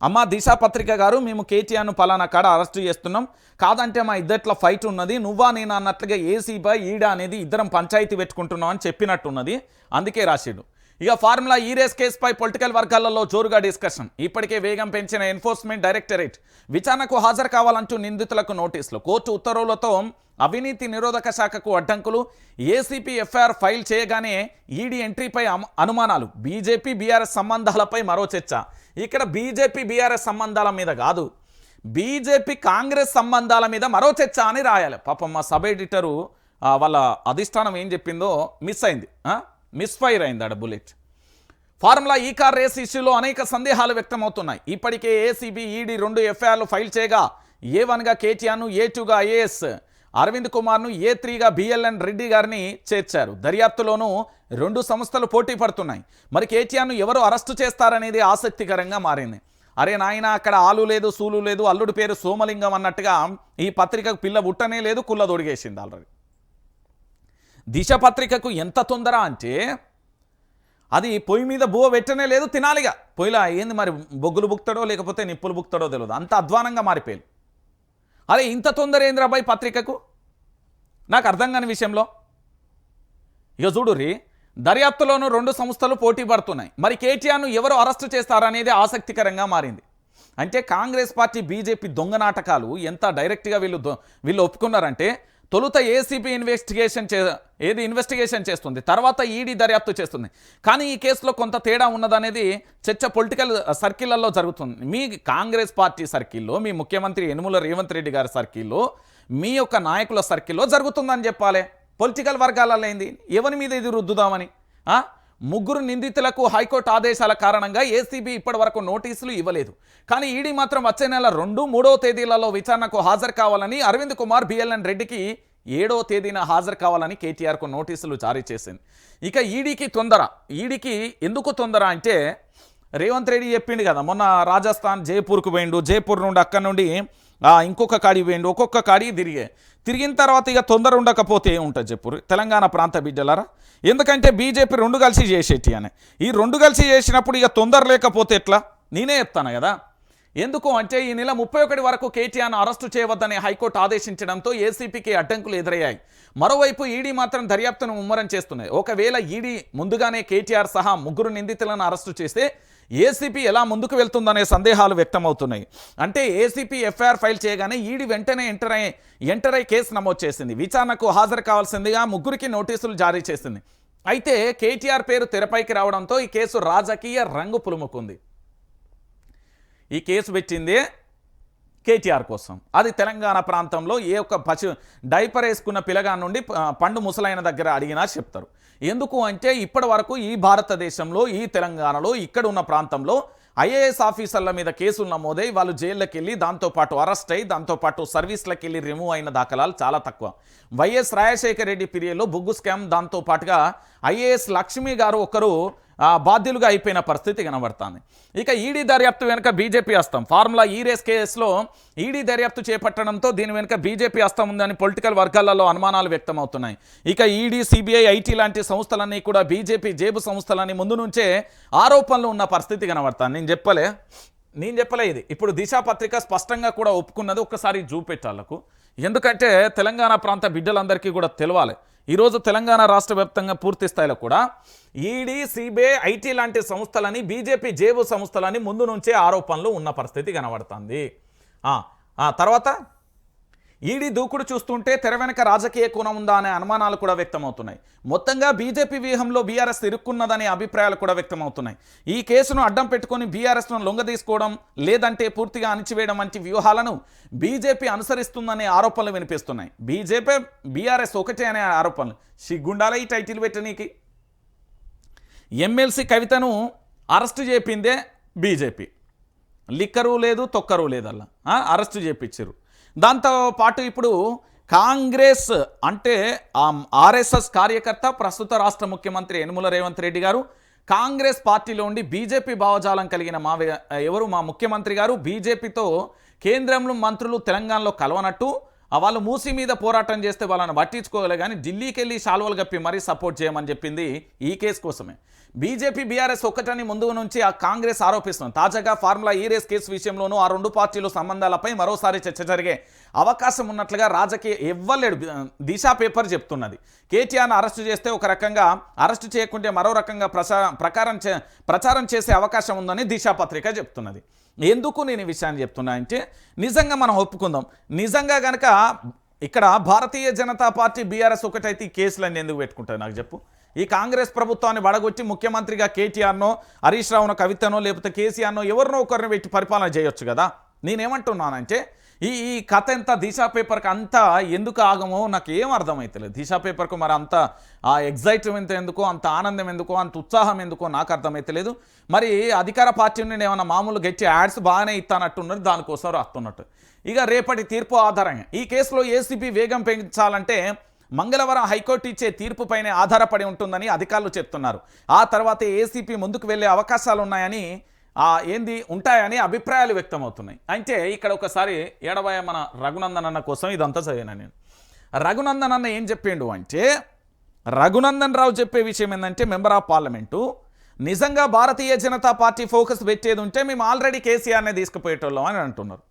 అమ్మ దిశ పత్రిక గారు మేము కేటీఆర్ను పలానా కాడ అరెస్టు చేస్తున్నాం, కాదంటే మా ఇద్దట్ల ఫైట్ ఉన్నది, నువ్వా నేను అన్నట్లుగా ఏసీబీ ఈడా అనేది ఇద్దరం పంచాయతీ పెట్టుకుంటున్నాం అని చెప్పినట్టున్నది, అందుకే రాసిడు. ఇక ఫార్ములా ఈ రేస్ కేసుపై పొలిటికల్ వర్గాలలో జోరుగా డిస్కషన్. ఇప్పటికే వేగం పెంచిన ఎన్ఫోర్స్మెంట్ డైరెక్టరేట్ విచారణకు హాజరు కావాలంటూ నిందితులకు నోటీసులు. కోర్టు ఉత్తర్వులతో అవినీతి నిరోధక శాఖకు అడ్డంకులు. ఏసీపీ ఎఫ్ఐఆర్ ఫైల్ చేయగానే ఈడీ ఎంట్రీపై అనుమానాలు. బీజేపీ బీఆర్ఎస్ సంబంధాలపై మరో చర్చ. ఇక్కడ బీజేపీ బీఆర్ఎస్ సంబంధాల మీద కాదు, బీజేపీ కాంగ్రెస్ సంబంధాల మీద మరో చర్చ అని రాయాలి. పాపం మా సబ్ ఎడిటరు వాళ్ళ అధిష్టానం ఏం చెప్పిందో మిస్ అయింది, మిస్ఫైర్ అయింది ఆడ బుల్లెట్. ఫార్ములా ఈ కార్ రేస్ ఇష్యూలో అనేక సందేహాలు వ్యక్తమవుతున్నాయి. ఇప్పటికే ఏసీబీ ఈడీ 2 ఎఫ్ఐఆర్లు ఫైల్ చేయగా A1గా కేటీఆర్ను, A2గా ఐఏఎస్ అరవింద్ కుమార్ను, A3గా బిఎల్ఎన్ రెడ్డి గారిని చేర్చారు. దర్యాప్తులోనూ 2 సంస్థలు పోటీ పడుతున్నాయి. మరి కేటీఆర్ను ఎవరు అరెస్టు చేస్తారనేది ఆసక్తికరంగా మారింది. అరే నాయన అక్కడ ఆలు లేదు సూలు లేదు, అల్లుడి పేరు సోమలింగం అన్నట్టుగా ఈ పత్రికకు పిల్ల బుట్టనే లేదు, కుల్ల దొడిగేసింది ఆల్రెడీ. దిశ పత్రికకు ఎంత తొందర అంటే అది పొయ్యి మీద బువ్వ పెట్టనే లేదు, తినాలిగా. పొయ్యిలా ఏంది మరి బొగ్గులు బుక్తాడో లేకపోతే నిప్పులు బుక్తాడో తెలియదు, అంత అధ్వానంగా మారిపోయింది. అరే ఇంత తొందర ఏంద్రాబాయ్ పత్రికకు, నాకు అర్థం కాని విషయంలో. ఇక చూడుర్రి, దర్యాప్తులోనూ 2 సంస్థలు పోటీ పడుతున్నాయి. మరి కేటీఆర్ను ఎవరు అరెస్టు చేస్తారనేది ఆసక్తికరంగా మారింది. అంటే కాంగ్రెస్ పార్టీ బీజేపీ దొంగ నాటకాలు ఎంత డైరెక్ట్గా వీళ్ళు ఒప్పుకున్నారంటే, తొలుత ఏసీబీ ఇన్వెస్టిగేషన్ చేస్తుంది, తర్వాత ఈడీ దర్యాప్తు చేస్తుంది. కానీ ఈ కేసులో కొంత తేడా ఉన్నదనేది చర్చ పొలిటికల్ సర్కిళ్లలో జరుగుతుంది. మీ కాంగ్రెస్ పార్టీ సర్కిల్లో, మీ ముఖ్యమంత్రి యనుమల రేవంత్ రెడ్డి గారి సర్కిల్లో, మీ యొక్క నాయకుల సర్కిల్లో జరుగుతుందని చెప్పాలి. పొలిటికల్ వర్గాలలో ఏంది, ఎవరి మీద ఇది రుద్దుదామని. 3 నిందితులకు హైకోర్టు ఆదేశాల కారణంగా ఏసీబీ ఇప్పటి వరకు నోటీసులు ఇవ్వలేదు. కానీ ఈడీ మాత్రం వచ్చే నెల 2, 3వ తేదీలలో విచారణకు హాజరు కావాలని అరవింద్ కుమార్, బిఎల్ఎన్ రెడ్డికి 7వ తేదీన హాజరు కావాలని కేటీఆర్కు నోటీసులు జారీ చేసింది. ఇక ఈడీకి తొందర. ఈడీకి ఎందుకు తొందర అంటే, రేవంత్ రెడ్డి చెప్పిండు కదా మొన్న రాజస్థాన్ జైపూర్కు పోయిండు, జైపూర్ నుండి అక్కడ నుండి ఇంకొక కాడి పోయిండు, ఒక్కొక్క కాడి తిరిగిన తర్వాత ఇక తొందర ఉండకపోతే ఏముంటుంది చెప్పు తెలంగాణ ప్రాంత బిడ్డలారా. ఎందుకంటే బీజేపీ 2 కలిసి చేసేటి అని, ఈ 2 కలిసి చేసినప్పుడు ఇక తొందర లేకపోతే ఎట్లా, నేనే చెప్తాను కదా. ఎందుకు అంటే ఈ నెల 31 వరకు కేటీఆర్ను అరెస్టు చేయవద్దని హైకోర్టు ఆదేశించడంతో ఏసీపీకి అడ్డంకులు ఎదురయ్యాయి. మరోవైపు ఈడీ మాత్రం దర్యాప్తును ముమ్మరం చేస్తున్నాయి. ఒకవేళ ఈడీ ముందుగానే కేటీఆర్ సహా 3 నిందితులను అరెస్టు చేస్తే ఏసీపీ ఎలా ముందుకు వెళ్తుందనే సందేహాలు వ్యక్తమవుతున్నాయి. అంటే ఏసీపీ ఎఫ్ఐఆర్ ఫైల్ చేయగానే ఈడీ వెంటనే ఎంటర్ అయి కేసు నమోదు చేసింది. విచారణకు హాజరు కావాల్సిందిగా 3కి నోటీసులు జారీ చేసింది. అయితే కేటీఆర్ పేరు తెరపైకి రావడంతో ఈ కేసు రాజకీయ రంగు పులుముకుంది. ఈ కేసు పెట్టిందే కేటీఆర్ కోసం. అది తెలంగాణ ప్రాంతంలో ఏ ఒక్క డైపర్ వేసుకున్న పిల్లగా నుండి పండు ముసలైన దగ్గర అడిగినా చెప్తారు. ఎందుకు అంటే ఇప్పటి వరకు ఈ భారతదేశంలో, ఈ తెలంగాణలో, ఇక్కడ ఉన్న ప్రాంతంలో ఐఏఎస్ ఆఫీసర్ల మీద కేసులు నమోదై వాళ్ళు జైల్లోకి వెళ్ళి, దాంతోపాటు అరెస్ట్ అయ్యి, దాంతోపాటు సర్వీస్లోకి వెళ్ళి రిమూవ్ అయిన దాఖలాలు చాలా తక్కువ. వైఎస్ రాజశేఖర రెడ్డి పీరియడ్లో బొగ్గు స్కామ్, దాంతోపాటుగా ఐఏఎస్ లక్ష్మి గారు ఒకరు బాధ్యులుగా అయిపోయిన పరిస్థితి కనబడుతుంది. ఇక ఈడీ దర్యాప్తు వెనుక బీజేపీ హస్తం. ఫార్ములా ఈ రేస్ కేసులో ఈడీ దర్యాప్తు చేపట్టడంతో దీని వెనుక బీజేపీ హస్తం ఉందని పొలిటికల్ వర్గాలలో అనుమానాలు వ్యక్తమవుతున్నాయి. ఇక ఈడీ, సిబిఐ, ఐటీ లాంటి సంస్థలన్నీ కూడా బీజేపీ జేబు సంస్థలని ముందు నుంచే ఆరోపణలు ఉన్న పరిస్థితి కనబడుతుంది. నేను చెప్పలే ఇది. ఇప్పుడు దిశ పత్రిక స్పష్టంగా కూడా ఒప్పుకున్నది. ఒక్కసారి చూపెట్టాలకు, ఎందుకంటే తెలంగాణ ప్రాంత బిడ్డలందరికీ కూడా తెలవాలి. ఈరోజు తెలంగాణ రాష్ట్ర వ్యాప్తంగా పూర్తి స్థాయిలో కూడా ఈడీ, సిబిఐ, ఐటీ లాంటి సంస్థలని బీజేపీ జేబు సంస్థలని ముందు నుంచే ఆరోపణలు ఉన్న పరిస్థితి కనబడుతుంది. తర్వాత ఈడీ దూకుడు చూస్తుంటే తెర వెనక రాజకీయ కోణం ఉందా అనే అనుమానాలు కూడా వ్యక్తమవుతున్నాయి. మొత్తంగా బీజేపీ వ్యూహంలో బీఆర్ఎస్ ఇరుక్కున్నదనే అభిప్రాయాలు కూడా వ్యక్తమవుతున్నాయి. ఈ కేసును అడ్డం పెట్టుకొని బీఆర్ఎస్ను లొంగదీసుకోవడం లేదంటే పూర్తిగా అణిచివేయడం వంటి వ్యూహాలను బీజేపీ అనుసరిస్తుందనే ఆరోపణలు వినిపిస్తున్నాయి. బీజేపీ బీఆర్ఎస్ ఒకటే అనే ఆరోపణలు. సిగ్గుండాల ఈ టైటిల్ పెట్టనీకి. ఎమ్మెల్సీ కవితను అరెస్టు చేపిందే బీజేపీ. లిక్కరు లేదు, తొక్కరు లేదల్లా అరెస్టు చేపించారు. దాంతో పాటు ఇప్పుడు కాంగ్రెస్ అంటే ఆర్ఎస్ఎస్ కార్యకర్త ప్రస్తుత రాష్ట్ర ముఖ్యమంత్రి యనుమల రేవంత్ రెడ్డి గారు కాంగ్రెస్ పార్టీలో ఉండి బీజేపీ భావజాలం కలిగిన మా ముఖ్యమంత్రి గారు బీజేపీతో కేంద్రంలో మంత్రులు తెలంగాణలో కలవనట్టు వాళ్ళు మూసి మీద పోరాటం చేస్తే వాళ్ళని పట్టించుకోవాలి కానీ ఢిల్లీకి వెళ్ళి శాల్వలు కప్పి మరీ సపోర్ట్ చేయమని చెప్పింది ఈ కేసు కోసమే. బీజేపీ బీఆర్ఎస్ ఒక్కటని ముందు నుంచి ఆ కాంగ్రెస్ ఆరోపిస్తుంది. తాజాగా ఫార్ములా ఈ రేస్ కేసు విషయంలోనూ ఆ రెండు పార్టీల సంబంధాలపై మరోసారి చర్చ జరిగే అవకాశం ఉన్నట్లుగా రాజకీయ ఇవ్వలేడు దిశా పేపర్ చెప్తున్నది. కేటీఆర్ను అరెస్టు చేస్తే ఒక రకంగా, అరెస్టు చేయకుంటే మరో రకంగా ప్రచారం చేసే అవకాశం ఉందని దిశా పత్రిక చెప్తున్నది. ఎందుకు నేను ఈ విషయాన్ని చెప్తున్నా అంటే నిజంగా మనం ఒప్పుకుందాం, నిజంగా కనుక ఇక్కడ భారతీయ జనతా పార్టీ బీఆర్ఎస్ ఒకటైతే ఈ కేసులన్నీ ఎందుకు పెట్టుకుంటుంది నాకు చెప్పు. ఈ కాంగ్రెస్ ప్రభుత్వాన్ని వడగొట్టి ముఖ్యమంత్రిగా కేటీఆర్నో, హరీష్ రావునో, కవితనో లేకపోతే కేసీఆర్నో ఎవరినో ఒకరిని పెట్టి పరిపాలన చేయొచ్చు కదా. నేనేమంటున్నానంటే ఈ కథ ఎంత దిశా పేపర్కి అంతా ఎందుకు ఆగమో నాకు ఏం అర్థమవుతలేదు. దిశా పేపర్కు మరి అంత ఆ ఎగ్జైట్మెంట్ ఎందుకో, అంత ఆనందం ఎందుకో, అంత ఉత్సాహం ఎందుకో నాకు అర్థమవుతలేదు. మరి అధికార పార్టీ నుండి ఏమైనా మామూలు గట్టి యాడ్స్ బాగానే ఇస్తానట్టున్నారు, దానికోసం రాస్తున్నట్టు. ఇక రేపటి తీర్పు ఆధారంగా ఈ కేసులో ఏసీబీ వేగం పెంచాలంటే మంగళవారం హైకోర్టు ఇచ్చే తీర్పుపైనే ఆధారపడి ఉంటుందని అధికారులు చెప్తున్నారు. ఆ తర్వాత ఏసీపీ ముందుకు వెళ్ళే అవకాశాలు ఉన్నాయని ఉంటాయని అభిప్రాయాలు వ్యక్తమవుతున్నాయి. అంటే ఇక్కడ ఒకసారి ఏడవయ మన రఘునందన్ అన్న కోసం ఇదంతా చదివాను నేను. రఘునందన్ అన్న ఏం చెప్పిండు అంటే, రఘునందన్ రావు చెప్పే విషయం ఏంటంటే మెంబర్ ఆఫ్ పార్లమెంటు నిజంగా భారతీయ జనతా పార్టీ ఫోకస్ పెట్టేది ఉంటే మేము ఆల్రెడీ కేసీఆర్నే తీసుకుపోయేటోళ్ళం అని అంటున్నారు.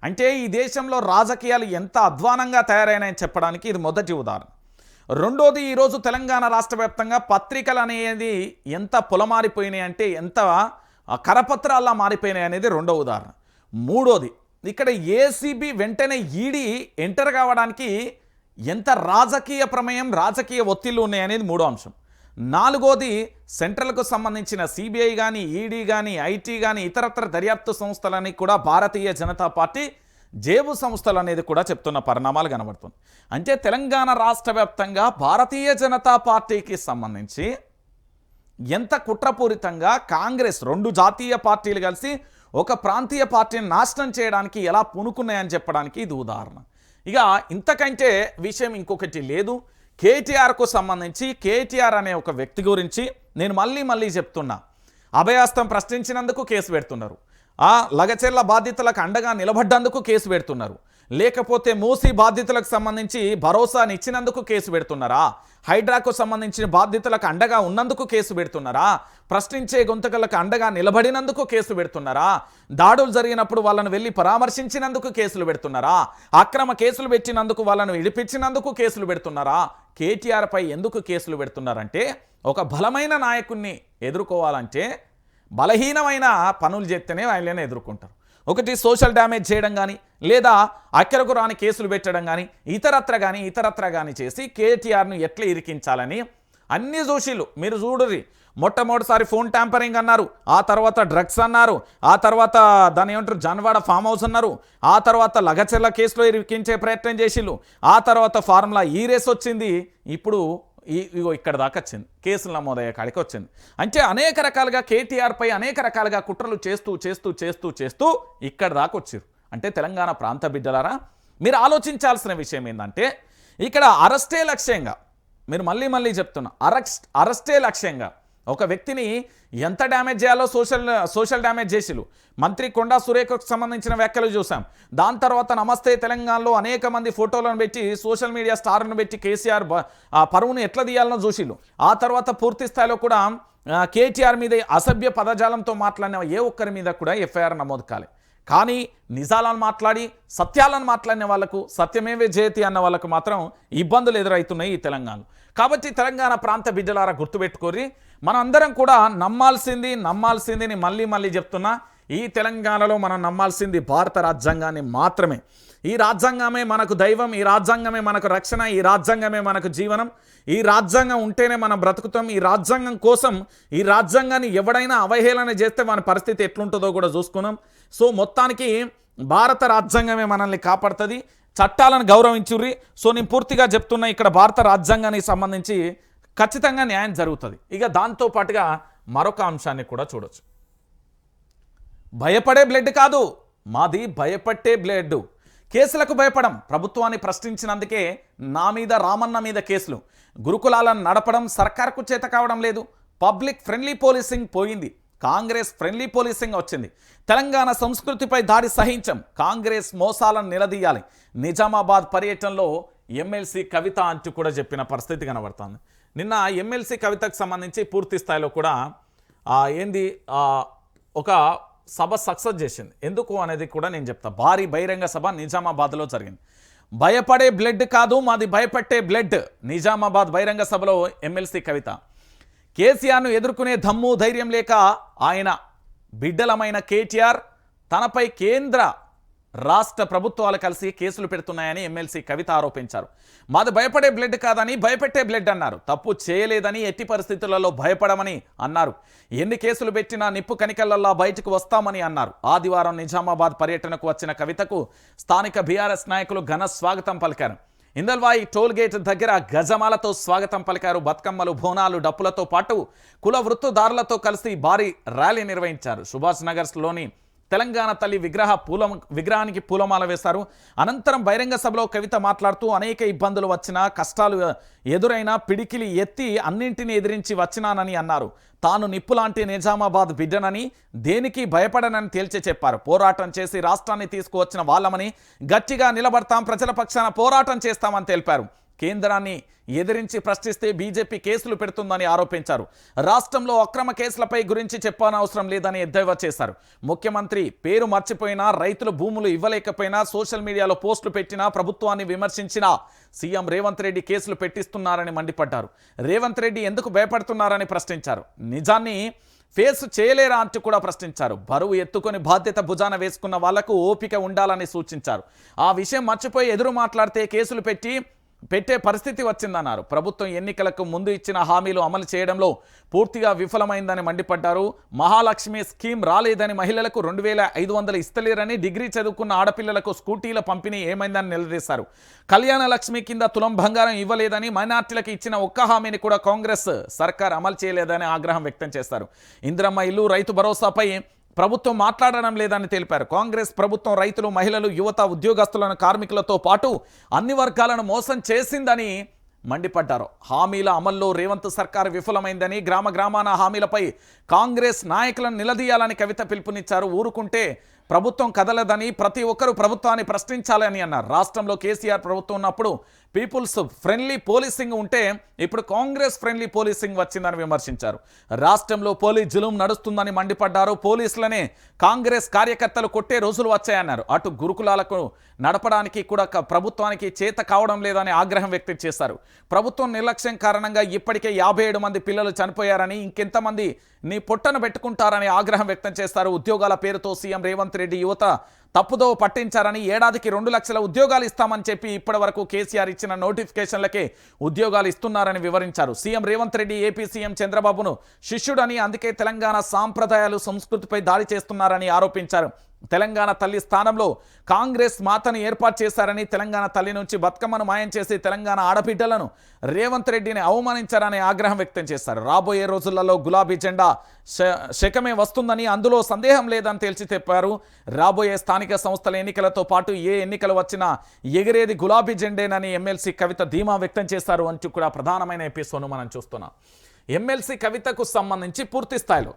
అంటే ఈ దేశంలో రాజకీయాలు ఎంత అధ్వానంగా తయారైనాయని చెప్పడానికి ఇది మొదటి ఉదాహరణ. రెండోది, ఈరోజు తెలంగాణ రాష్ట్ర వ్యాప్తంగా పత్రికలు అనేది ఎంత పొలమారిపోయినాయి అంటే ఎంత కరపత్రాల్లా మారిపోయినాయి అనేది రెండో ఉదాహరణ. మూడోది, ఇక్కడ ఏసీబీ వెంటనే ఈడీ ఎంటర్ కావడానికి ఎంత రాజకీయ ప్రమేయం, రాజకీయ ఒత్తిళ్లు ఉన్నాయనేది మూడో అంశం. నాలుగోది, సెంట్రల్కు సంబంధించిన సిబిఐ కానీ, ఈడీ కానీ, ఐటీ కానీ, ఇతరత్ర దర్యాప్తు సంస్థలని కూడా భారతీయ జనతా పార్టీ జేబు సంస్థలు అనేది కూడా చెప్తున్న పరిణామాలు కనబడుతుంది. అంటే తెలంగాణ రాష్ట్ర వ్యాప్తంగా భారతీయ జనతా పార్టీకి సంబంధించి ఎంత కుట్రపూరితంగా కాంగ్రెస్, రెండు జాతీయ పార్టీలు కలిసి ఒక ప్రాంతీయ పార్టీని నాశనం చేయడానికి ఎలా పూనుకున్నాయని చెప్పడానికి ఇది ఉదాహరణ. ఇక ఇంతకంటే విషయం ఇంకొకటి లేదు. కేటీఆర్కు సంబంధించి కేటీఆర్ అనే ఒక వ్యక్తి గురించి నేను మళ్ళీ చెప్తున్నా. అభయాస్తం ప్రశ్నించినందుకు కేసు పెడుతున్నారు, లగచెర్ల బాధితులకు అండగా నిలబడ్డందుకు కేసు పెడుతున్నారు, లేకపోతే మూసీ బాధితులకు సంబంధించి భరోసానిచ్చినందుకు కేసు పెడుతున్నారా, హైడ్రాకు సంబంధించిన బాధితులకు అండగా ఉన్నందుకు కేసు పెడుతున్నారా, ప్రశ్నించే గొంతుకలకు అండగా నిలబడినందుకు కేసు పెడుతున్నారా, దాడులు జరిగినప్పుడు వాళ్ళను వెళ్ళి పరామర్శించినందుకు కేసులు పెడుతున్నారా, అక్రమ కేసులు పెట్టినందుకు వాళ్ళను విడిపించినందుకు కేసులు పెడుతున్నారా, కేటీఆర్పై ఎందుకు కేసులు పెడుతున్నారంటే ఒక బలమైన నాయకుడిని ఎదుర్కోవాలంటే బలహీనమైన పనులు చేస్తేనే ఆయననే ఎదుర్కొంటారు. ఒకటి సోషల్ డ్యామేజ్ చేయడం కానీ, లేదా అక్కరకు రాని కేసులు పెట్టడం కానీ, ఇతరత్ర కానీ చేసి కేటీఆర్ను ఎట్లా ఇరికించాలని అన్ని దోషులు మీరు చూడుర్రి. మొట్టమొదటిసారి ఫోన్ ట్యాంపరింగ్ అన్నారు, ఆ తర్వాత డ్రగ్స్ అన్నారు, ఆ తర్వాత దాని ఏమంటారు జన్వాడ ఫామ్ హౌస్ అన్నారు, ఆ తర్వాత లగచెర్ల కేసులో ఇరికించే ప్రయత్నం చేసిళ్ళు, ఆ తర్వాత ఫార్ములా ఈ రేస్ వచ్చింది, ఇప్పుడు ఇగో ఇక్కడ దాకా వచ్చింది, కేసులు నమోదయ్యే కాడికి వచ్చింది. అంటే అనేక రకాలుగా కేటీఆర్పై అనేక రకాలుగా కుట్రలు చేస్తూ ఇక్కడ దాకా వచ్చారు. అంటే తెలంగాణ ప్రాంత బిడ్డలారా, మీరు ఆలోచించాల్సిన విషయం ఏంటంటే ఇక్కడ అరెస్టే లక్ష్యంగా, మీరు మళ్ళీ చెప్తున్నా, అరెస్టే లక్ష్యంగా ఒక వ్యక్తిని ఎంత డ్యామేజ్ చేయాలో సోషల్ డ్యామేజ్ చేసిలు. మంత్రి కొండా సురేఖకు సంబంధించిన వ్యాఖ్యలు చూసాం. దాని తర్వాత నమస్తే తెలంగాణలో అనేక మంది ఫోటోలను పెట్టి సోషల్ మీడియా స్టార్ను పెట్టి కేసీఆర్ పరువును ఎట్లా తీయాలనో చూసిలు. ఆ తర్వాత పూర్తి స్థాయిలో కూడా కేటీఆర్ మీద అసభ్య పదజాలంతో మాట్లాడిన ఏ ఒక్కరి మీద కూడా ఎఫ్ఐఆర్ నమోదు కాలే. కానీ నిజాలను మాట్లాడి సత్యాలను మాట్లాడిన వాళ్ళకు, సత్యమేవే జయతి అన్న వాళ్ళకు మాత్రం ఇబ్బందులు ఎదురవుతున్నాయి ఈ తెలంగాణలో. కాబట్టి తెలంగాణ ప్రాంత బిడ్డలారా గుర్తుపెట్టుకోరి, మనం అందరం కూడా నమ్మాల్సిందిని మళ్ళీ చెప్తున్నా, ఈ తెలంగాణలో మనం నమ్మాల్సింది భారత రాజ్యాంగాన్ని మాత్రమే. ఈ రాజ్యాంగమే మనకు దైవం, ఈ రాజ్యాంగమే మనకు రక్షణ, ఈ రాజ్యాంగమే మనకు జీవనం, ఈ రాజ్యాంగం ఉంటేనే మనం బ్రతుకుతాం, ఈ రాజ్యాంగం కోసం ఈ రాజ్యాంగాన్ని ఎవడైనా అవహేళన చేస్తే మన పరిస్థితి ఎట్లుంటుందో కూడా చూసుకున్నాం. సో మొత్తానికి భారత రాజ్యాంగమే మనల్ని కాపాడుతుంది, చట్టాలను గౌరవించుర్రి. సో నేను పూర్తిగా చెప్తున్నా, ఇక్కడ భారత రాజ్యాంగానికి సంబంధించి ఖచ్చితంగా న్యాయం జరుగుతుంది. ఇక దాంతోపాటుగా మరొక అంశాన్ని కూడా చూడొచ్చు. భయపడే బ్లడ్ కాదు, మాది భయపట్టే బ్లడ్. కేసులకు భయపడం, ప్రభుత్వాన్ని ప్రశ్నించినందుకే నా మీద, రామన్న మీద కేసులు. గురుకులాలను నడపడం సర్కార్కు చేత కావడం లేదు. పబ్లిక్ ఫ్రెండ్లీ పోలీసింగ్ పోయింది, కాంగ్రెస్ ఫ్రెండ్లీ పోలీసింగ్ వచ్చింది. తెలంగాణ సంస్కృతిపై దాడి సహించం, కాంగ్రెస్ మోసాలను నిలదీయాలి. నిజామాబాద్ పర్యటనలో ఎమ్మెల్సీ కవిత అంటూ కూడా చెప్పిన పరిస్థితి కనబడుతుంది. నిన్న ఎమ్మెల్సీ కవితకు సంబంధించి పూర్తి స్థాయిలో కూడా ఒక సభ సక్సెస్ చేసింది. ఎందుకు అనేది కూడా నేను చెప్తా. భారీ బహిరంగ సభ నిజామాబాద్లో జరిగింది. భయపడే బ్లడ్ కాదు, మాది భయపెట్టే బ్లడ్. నిజామాబాద్ బహిరంగ సభలో ఎమ్మెల్సీ కవిత కేసీఆర్ను ఎదుర్కొనే దమ్ము ధైర్యం లేక ఆయన బిడ్డలమైన కేటీఆర్ తనపై కేంద్ర రాష్ట్ర ప్రభుత్వాలు కలిసి కేసులు పెడుతున్నాయని ఎమ్మెల్సీ కవిత ఆరోపించారు. మాది భయపడే బ్లడ్ కాదని భయపెట్టే బ్లడ్ అన్నారు. తప్పు చేయలేదని, ఎట్టి పరిస్థితులలో భయపడమని అన్నారు. ఎన్ని కేసులు పెట్టినా నిప్పు కనికలల్లా బయటకు వస్తామని అన్నారు. ఆదివారం నిజామాబాద్ పర్యటనకు వచ్చిన కవితకు స్థానిక బీఆర్ఎస్ నాయకులు ఘన స్వాగతం పలికారు. ఇందల్వాయి టోల్ గేట్ దగ్గర గజమాలతో స్వాగతం పలికారు. బతుకమ్మలు, బోనాలు, డప్పులతో పాటు కుల వృత్తుదారులతో కలిసి భారీ ర్యాలీ నిర్వహించారు. సుభాష్ నగర్లోని తెలంగాణ తల్లి విగ్రహానికి పూలమాల వేశారు. అనంతరం బహిరంగ సభలో కవిత మాట్లాడుతూ అనేక ఇబ్బందులు వచ్చినా, కష్టాలు ఎదురైనా పిడికిలి ఎత్తి అన్నింటినీ ఎదిరించి వచ్చినానని అన్నారు. తాను నిప్పులాంటి నిజామాబాద్ బిడ్డనని, దేనికి భయపడనని తేల్చి చెప్పారు. పోరాటం చేసి రాష్ట్రాన్ని తీసుకువచ్చిన వాళ్ళమని, గట్టిగా నిలబడతాం, ప్రజల పక్షాన పోరాటం చేస్తామని తెలిపారు. కేంద్రాన్ని ఎదిరించి ప్రశ్నిస్తే బీజేపీ కేసులు పెడుతుందని ఆరోపించారు. రాష్ట్రంలో అక్రమ కేసులపై గురించి చెప్పనవసరం లేదని ఎద్దేవా చేశారు. ముఖ్యమంత్రి పేరు మర్చిపోయినా, రైతులు భూములు ఇవ్వలేకపోయినా, సోషల్ మీడియాలో పోస్టులు పెట్టినా, ప్రభుత్వాన్ని విమర్శించినా సీఎం రేవంత్ రెడ్డి కేసులు పెట్టిస్తున్నారని మండిపడ్డారు. రేవంత్ రెడ్డి ఎందుకు భయపడుతున్నారని ప్రశ్నించారు. నిజాన్ని ఫేస్ చేయలేరా అంటూ కూడా ప్రశ్నించారు. బరువు ఎత్తుకొని బాధ్యత భుజాన వేసుకున్న వాళ్లకు ఓపిక ఉండాలని సూచించారు. ఆ విషయం మర్చిపోయి ఎదురు మాట్లాడితే కేసులు పెట్టే పరిస్థితి వచ్చిందన్నారు. ప్రభుత్వం ఎన్నికలకు ముందు ఇచ్చిన హామీలు అమలు చేయడంలో పూర్తిగా విఫలమైందని మండిపడ్డారు. మహాలక్ష్మి స్కీమ్ రాలేదని, మహిళలకు 2500 ఇస్తలేరని, డిగ్రీ చదువుకున్న ఆడపిల్లలకు స్కూటీల పంపిణీ ఏమైందని నిలదీశారు. కళ్యాణ లక్ష్మి కింద తులం బంగారం ఇవ్వలేదని, మైనార్టీలకు ఇచ్చిన ఒక్క హామీని కూడా కాంగ్రెస్ సర్కార్ అమలు చేయలేదని ఆగ్రహం వ్యక్తం చేశారు. ఇందిరమ్మ ఇల్లు, రైతు భరోసాపై ప్రభుత్వం మాట్లాడడం లేదని తెలిపారు. కాంగ్రెస్ ప్రభుత్వం రైతులు, మహిళలు, యువత, ఉద్యోగస్తులను, కార్మికులతో పాటు అన్ని వర్గాలను మోసం చేసిందని మండిపడ్డారు. హామీల అమల్లో రేవంత్ సర్కార్ విఫలమైందని, గ్రామాన హామీలపై కాంగ్రెస్ నాయకులను నిలదీయాలని కవిత పిలుపునిచ్చారు. ఊరుకుంటే ప్రభుత్వం కదలదని, ప్రతి ఒక్కరూ ప్రభుత్వాన్ని ప్రశ్నించాలని అన్నారు. రాష్ట్రంలో కేసీఆర్ ప్రభుత్వం ఉన్నప్పుడు పీపుల్స్ ఫ్రెండ్లీ పోలీసింగ్ ఉంటే ఇప్పుడు కాంగ్రెస్ ఫ్రెండ్లీ పోలీసింగ్ వచ్చిందని విమర్శించారు. రాష్ట్రంలో పోలీస్ జులుం నడుస్తుందని మండిపడ్డారు. పోలీసులనే కాంగ్రెస్ కార్యకర్తలు కొట్టే రోజులు వచ్చాయన్నారు. అటు గురుకులాలకు నడపడానికి కూడా ప్రభుత్వానికి చేత కావడం లేదని ఆగ్రహం వ్యక్తం చేశారు. ప్రభుత్వం నిర్లక్ష్యం కారణంగా ఇప్పటికే 57 మంది పిల్లలు చనిపోయారని, ఇంకెంతమంది నీ పొట్టను పెట్టుకుంటారని ఆగ్రహం వ్యక్తం చేస్తారు. ఉద్యోగాల పేరుతో సీఎం రేవంత్ రెడ్డి యువత తప్పుదో పట్టించారని, ఏడాదికి 2 లక్షల ఉద్యోగాలు ఇస్తామని చెప్పి ఇప్పటి వరకు కేసీఆర్ ఇచ్చిన నోటిఫికేషన్లకే ఉద్యోగాలు ఇస్తున్నారని వివరించారు. CM Revanth Reddy AP CM చంద్రబాబును శిష్యుడని, అందుకే తెలంగాణ సాంప్రదాయాలు, సంస్కృతిపై దాడి చేస్తున్నారని ఆరోపించారు. తెలంగాణ తల్లి స్థానంలో కాంగ్రెస్ మాతను ఏర్పాటు చేశారని, తెలంగాణ తల్లి నుంచి బతుకమ్మను మాయం చేసి తెలంగాణ ఆడబిడ్డలను రేవంత్ రెడ్డిని అవమానించారని ఆగ్రహం వ్యక్తం చేశారు. రాబోయే రోజులలో గులాబీ జెండా శకమే వస్తుందని, అందులో సందేహం లేదని తేల్చి చెప్పారు. రాబోయే స్థానిక సంస్థల ఎన్నికలతో పాటు ఏ ఎన్నికలు వచ్చినా ఎగిరేది గులాబీ జెండేనని ఎమ్మెల్సీ కవిత ధీమా వ్యక్తం చేశారు అంటూ కూడా ప్రధానమైన ఎపిసోడ్ను మనం చూస్తున్నాం. ఎమ్మెల్సీ కవితకు సంబంధించి పూర్తి స్థాయిలో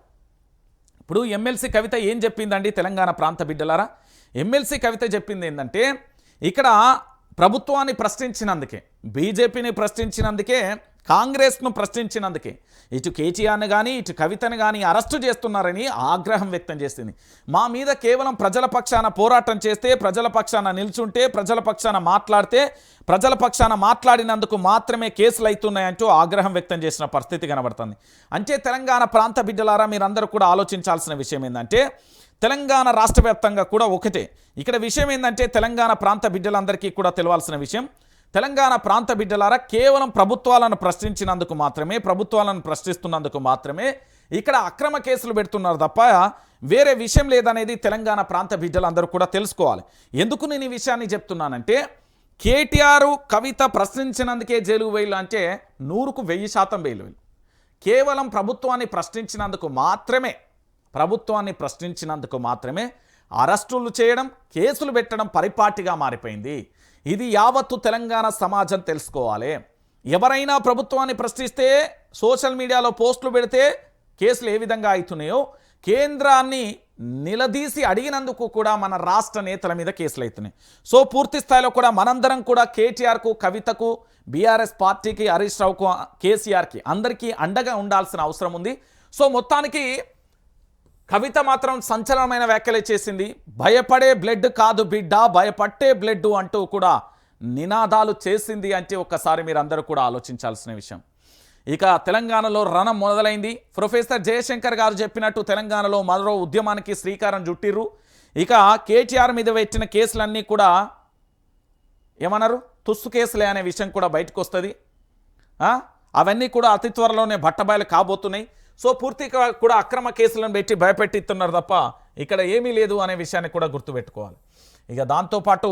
ఇప్పుడు ఎమ్మెల్సీ కవిత ఏం చెప్పిందండి తెలంగాణ ప్రాంత బిడ్డలారా? ఎమ్మెల్సీ కవిత చెప్పింది ఏంటంటే, ఇక్కడ ప్రభుత్వాన్ని ప్రశ్నించినందుకే, బీజేపీని ప్రశ్నించినందుకే కాంగ్రెస్ను ప్రశ్నించినందుకే ఇటు కేటీఆర్ని కానీ ఇటు కవితను కానీ అరెస్టు చేస్తున్నారని ఆగ్రహం వ్యక్తం చేసింది. మా మీద కేవలం ప్రజల పక్షాన పోరాటం చేస్తే, ప్రజల పక్షాన నిల్చుంటే, ప్రజల పక్షాన మాట్లాడితే, ప్రజల పక్షాన మాట్లాడినందుకు మాత్రమే కేసులు అవుతున్నాయంటూ ఆగ్రహం వ్యక్తం చేసిన పరిస్థితి కనబడుతుంది. అంటే తెలంగాణ ప్రాంత బిడ్డలారా మీరందరూ కూడా ఆలోచించాల్సిన విషయం ఏంటంటే తెలంగాణ రాష్ట్ర వ్యాప్తంగా కూడా ఒకటే. ఇక్కడ విషయం ఏంటంటే తెలంగాణ ప్రాంత బిడ్డలందరికీ కూడా తెలవాల్సిన విషయం, తెలంగాణ ప్రాంత బిడ్డలారా కేవలం ప్రభుత్వాలను ప్రశ్నించినందుకు మాత్రమే, ప్రభుత్వాలను ప్రశ్నిస్తున్నందుకు మాత్రమే ఇక్కడ అక్రమ కేసులు పెడుతున్నారు తప్ప వేరే విషయం లేదనేది తెలంగాణ ప్రాంత బిడ్డలందరూ కూడా తెలుసుకోవాలి. ఎందుకు నేను ఈ విషయాన్ని చెప్తున్నానంటే కేటీఆర్ కవిత ప్రశ్నించినందుకే జైలు వేలు అంటే 100కు 1000% బెయిలు. కేవలం ప్రభుత్వాన్ని ప్రశ్నించినందుకు మాత్రమే అరెస్టులు చేయడం, కేసులు పెట్టడం పరిపాటిగా మారిపోయింది. ఇది యావత్తు తెలంగాణ సమాజం తెలుసుకోవాలి. ఎవరైనా ప్రభుత్వాన్ని ప్రశ్నిస్తే సోషల్ మీడియాలో పోస్టులు పెడితే కేసులు ఏ విధంగా అవుతున్నాయో కేంద్రాన్ని నిలదీసి అడిగినందుకు కూడా మన రాష్ట్ర నేతల మీద కేసులు అవుతున్నాయి. సో పూర్తి స్థాయిలో కూడా మనందరం కూడా కేటీఆర్కు, కవితకు, బీఆర్ఎస్ పార్టీకి, హరీష్ రావుకు, కేసీఆర్కి అందరికీ అండగా ఉండాల్సిన అవసరం ఉంది. సో మొత్తానికి కవిత మాత్రం సంచలనమైన వ్యాఖ్యలే చేసింది. భయపడే బ్లడ్ కాదు బిడ్డ, భయపట్టే బ్లడ్ అంటూ కూడా నినాదాలు చేసింది. అంటే ఒక్కసారి మీరు అందరూ కూడా ఆలోచించాల్సిన విషయం. ఇక తెలంగాణలో రణం మొదలైంది. ప్రొఫెసర్ జయశంకర్ గారు చెప్పినట్టు తెలంగాణలో మరో ఉద్యమానికి శ్రీకారం చుట్టిర్రు. ఇక కేటీఆర్ మీద పెట్టిన కేసులన్నీ కూడా ఏమన్నారు, తుస్సు కేసులే అనే విషయం కూడా బయటకు వస్తుంది. అవన్నీ కూడా అతి త్వరలోనే బట్టబయలు కాబోతున్నాయి. సో పూర్తిగా కూడా అక్రమ కేసులను పెట్టి భయపెట్టిస్తున్నారు తప్ప ఇక్కడ ఏమీ లేదు అనే విషయాన్ని కూడా గుర్తుపెట్టుకోవాలి. ఇక దాంతోపాటు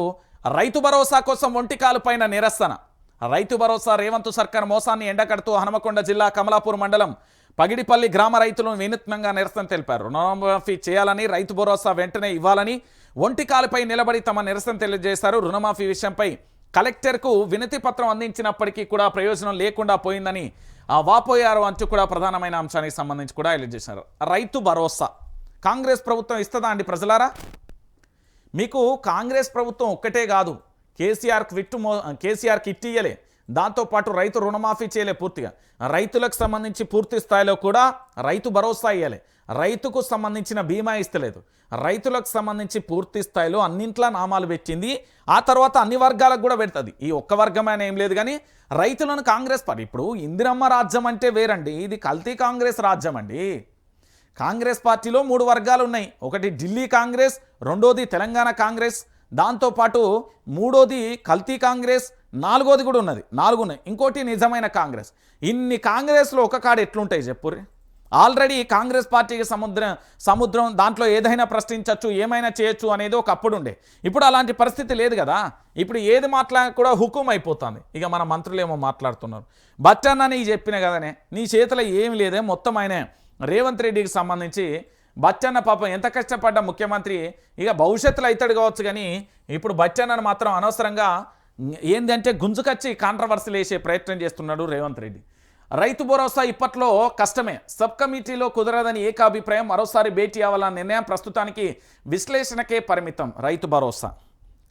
రైతు భరోసా కోసం ఒంటికాలు పైన నిరసన. రైతు భరోసా రేవంత్ సర్కార్ మోసాన్ని ఎండకడుతూ హనుమకొండ జిల్లా కమలాపూర్ మండలం పగిడిపల్లి గ్రామ రైతులను వినూత్నంగా నిరసన తెలిపారు. రుణమాఫీ చేయాలని, రైతు భరోసా వెంటనే ఇవ్వాలని ఒంటికాలపై నిలబడి తమ నిరసన తెలియజేశారు. రుణమాఫీ విషయంపై కలెక్టర్కు వినతి పత్రం అందించినప్పటికీ కూడా ప్రయోజనం లేకుండా పోయిందని వాపోయారు అంటూ కూడా ప్రధానమైన అంశానికి సంబంధించి కూడా హైలైట్ చేశారు. రైతు భరోసా కాంగ్రెస్ ప్రభుత్వం ఇస్తుందా అండి ప్రజలారా? మీకు కాంగ్రెస్ ప్రభుత్వం ఒక్కటే కాదు, కేసీఆర్ కిట్ ఇయ్యలే, దాంతోపాటు రైతు రుణమాఫీ చేయలే, పూర్తిగా రైతులకు సంబంధించి పూర్తి స్థాయిలో కూడా రైతు భరోసా ఇయ్యాలి, రైతుకు సంబంధించిన బీమా ఇస్తలేదు, రైతులకు సంబంధించి పూర్తి స్థాయిలో అన్నింట్లా నామాలు పెట్టింది. ఆ తర్వాత అన్ని వర్గాలకు కూడా పెడుతుంది. ఈ ఒక్క వర్గమైన ఏం లేదు కానీ రైతులను కాంగ్రెస్ పార్టీ, ఇప్పుడు ఇందిరమ్మ రాజ్యం అంటే వేరండి, ఇది కల్తీ కాంగ్రెస్ రాజ్యం అండి. కాంగ్రెస్ పార్టీలో 3 వర్గాలు ఉన్నాయి. ఒకటి ఢిల్లీ కాంగ్రెస్, రెండోది తెలంగాణ కాంగ్రెస్, దాంతోపాటు మూడోది కల్తీ కాంగ్రెస్, నాలుగోది కూడా ఉన్నది, 4 ఉన్నాయి. ఇంకోటి నిజమైన కాంగ్రెస్. ఇన్ని కాంగ్రెస్లో ఒక కాడ ఎట్లుంటాయి చెప్పుర్రి? ఆల్రెడీ కాంగ్రెస్ పార్టీకి సముద్రం దాంట్లో ఏదైనా ప్రశ్నించవచ్చు, ఏమైనా చేయొచ్చు అనేది ఒకప్పుడు ఉండే. ఇప్పుడు అలాంటి పరిస్థితి లేదు కదా. ఇప్పుడు ఏది మాట్లాడినా కూడా హుకుం అయిపోతుంది. ఇక మన మంత్రులు ఏమో మాట్లాడుతున్నారు. బచ్చన్న నీకు చెప్పిన కదనే, నీ చేతిలో ఏమి లేదే, మొత్తం ఆయనే రేవంత్ రెడ్డికి సంబంధించి బచ్చన్న పాపం ఎంత కష్టపడ్డ ముఖ్యమంత్రి, ఇక భవిష్యత్తులో అవుతాడు కావచ్చు కానీ ఇప్పుడు బచ్చన్నను మాత్రం అనవసరంగా ఏంటంటే గుంజుకొచ్చి కాంట్రవర్సీలు వేసే ప్రయత్నం చేస్తున్నాడు రేవంత్ రెడ్డి. రైతు భరోసా ఇప్పట్లో కష్టమే, సబ్ కమిటీలో కుదరదని ఏకాభిప్రాయం, మరోసారి భేటీ అవ్వాలన్న నిర్ణయం ప్రస్తుతానికి విశ్లేషణకే పరిమితం. రైతు భరోసా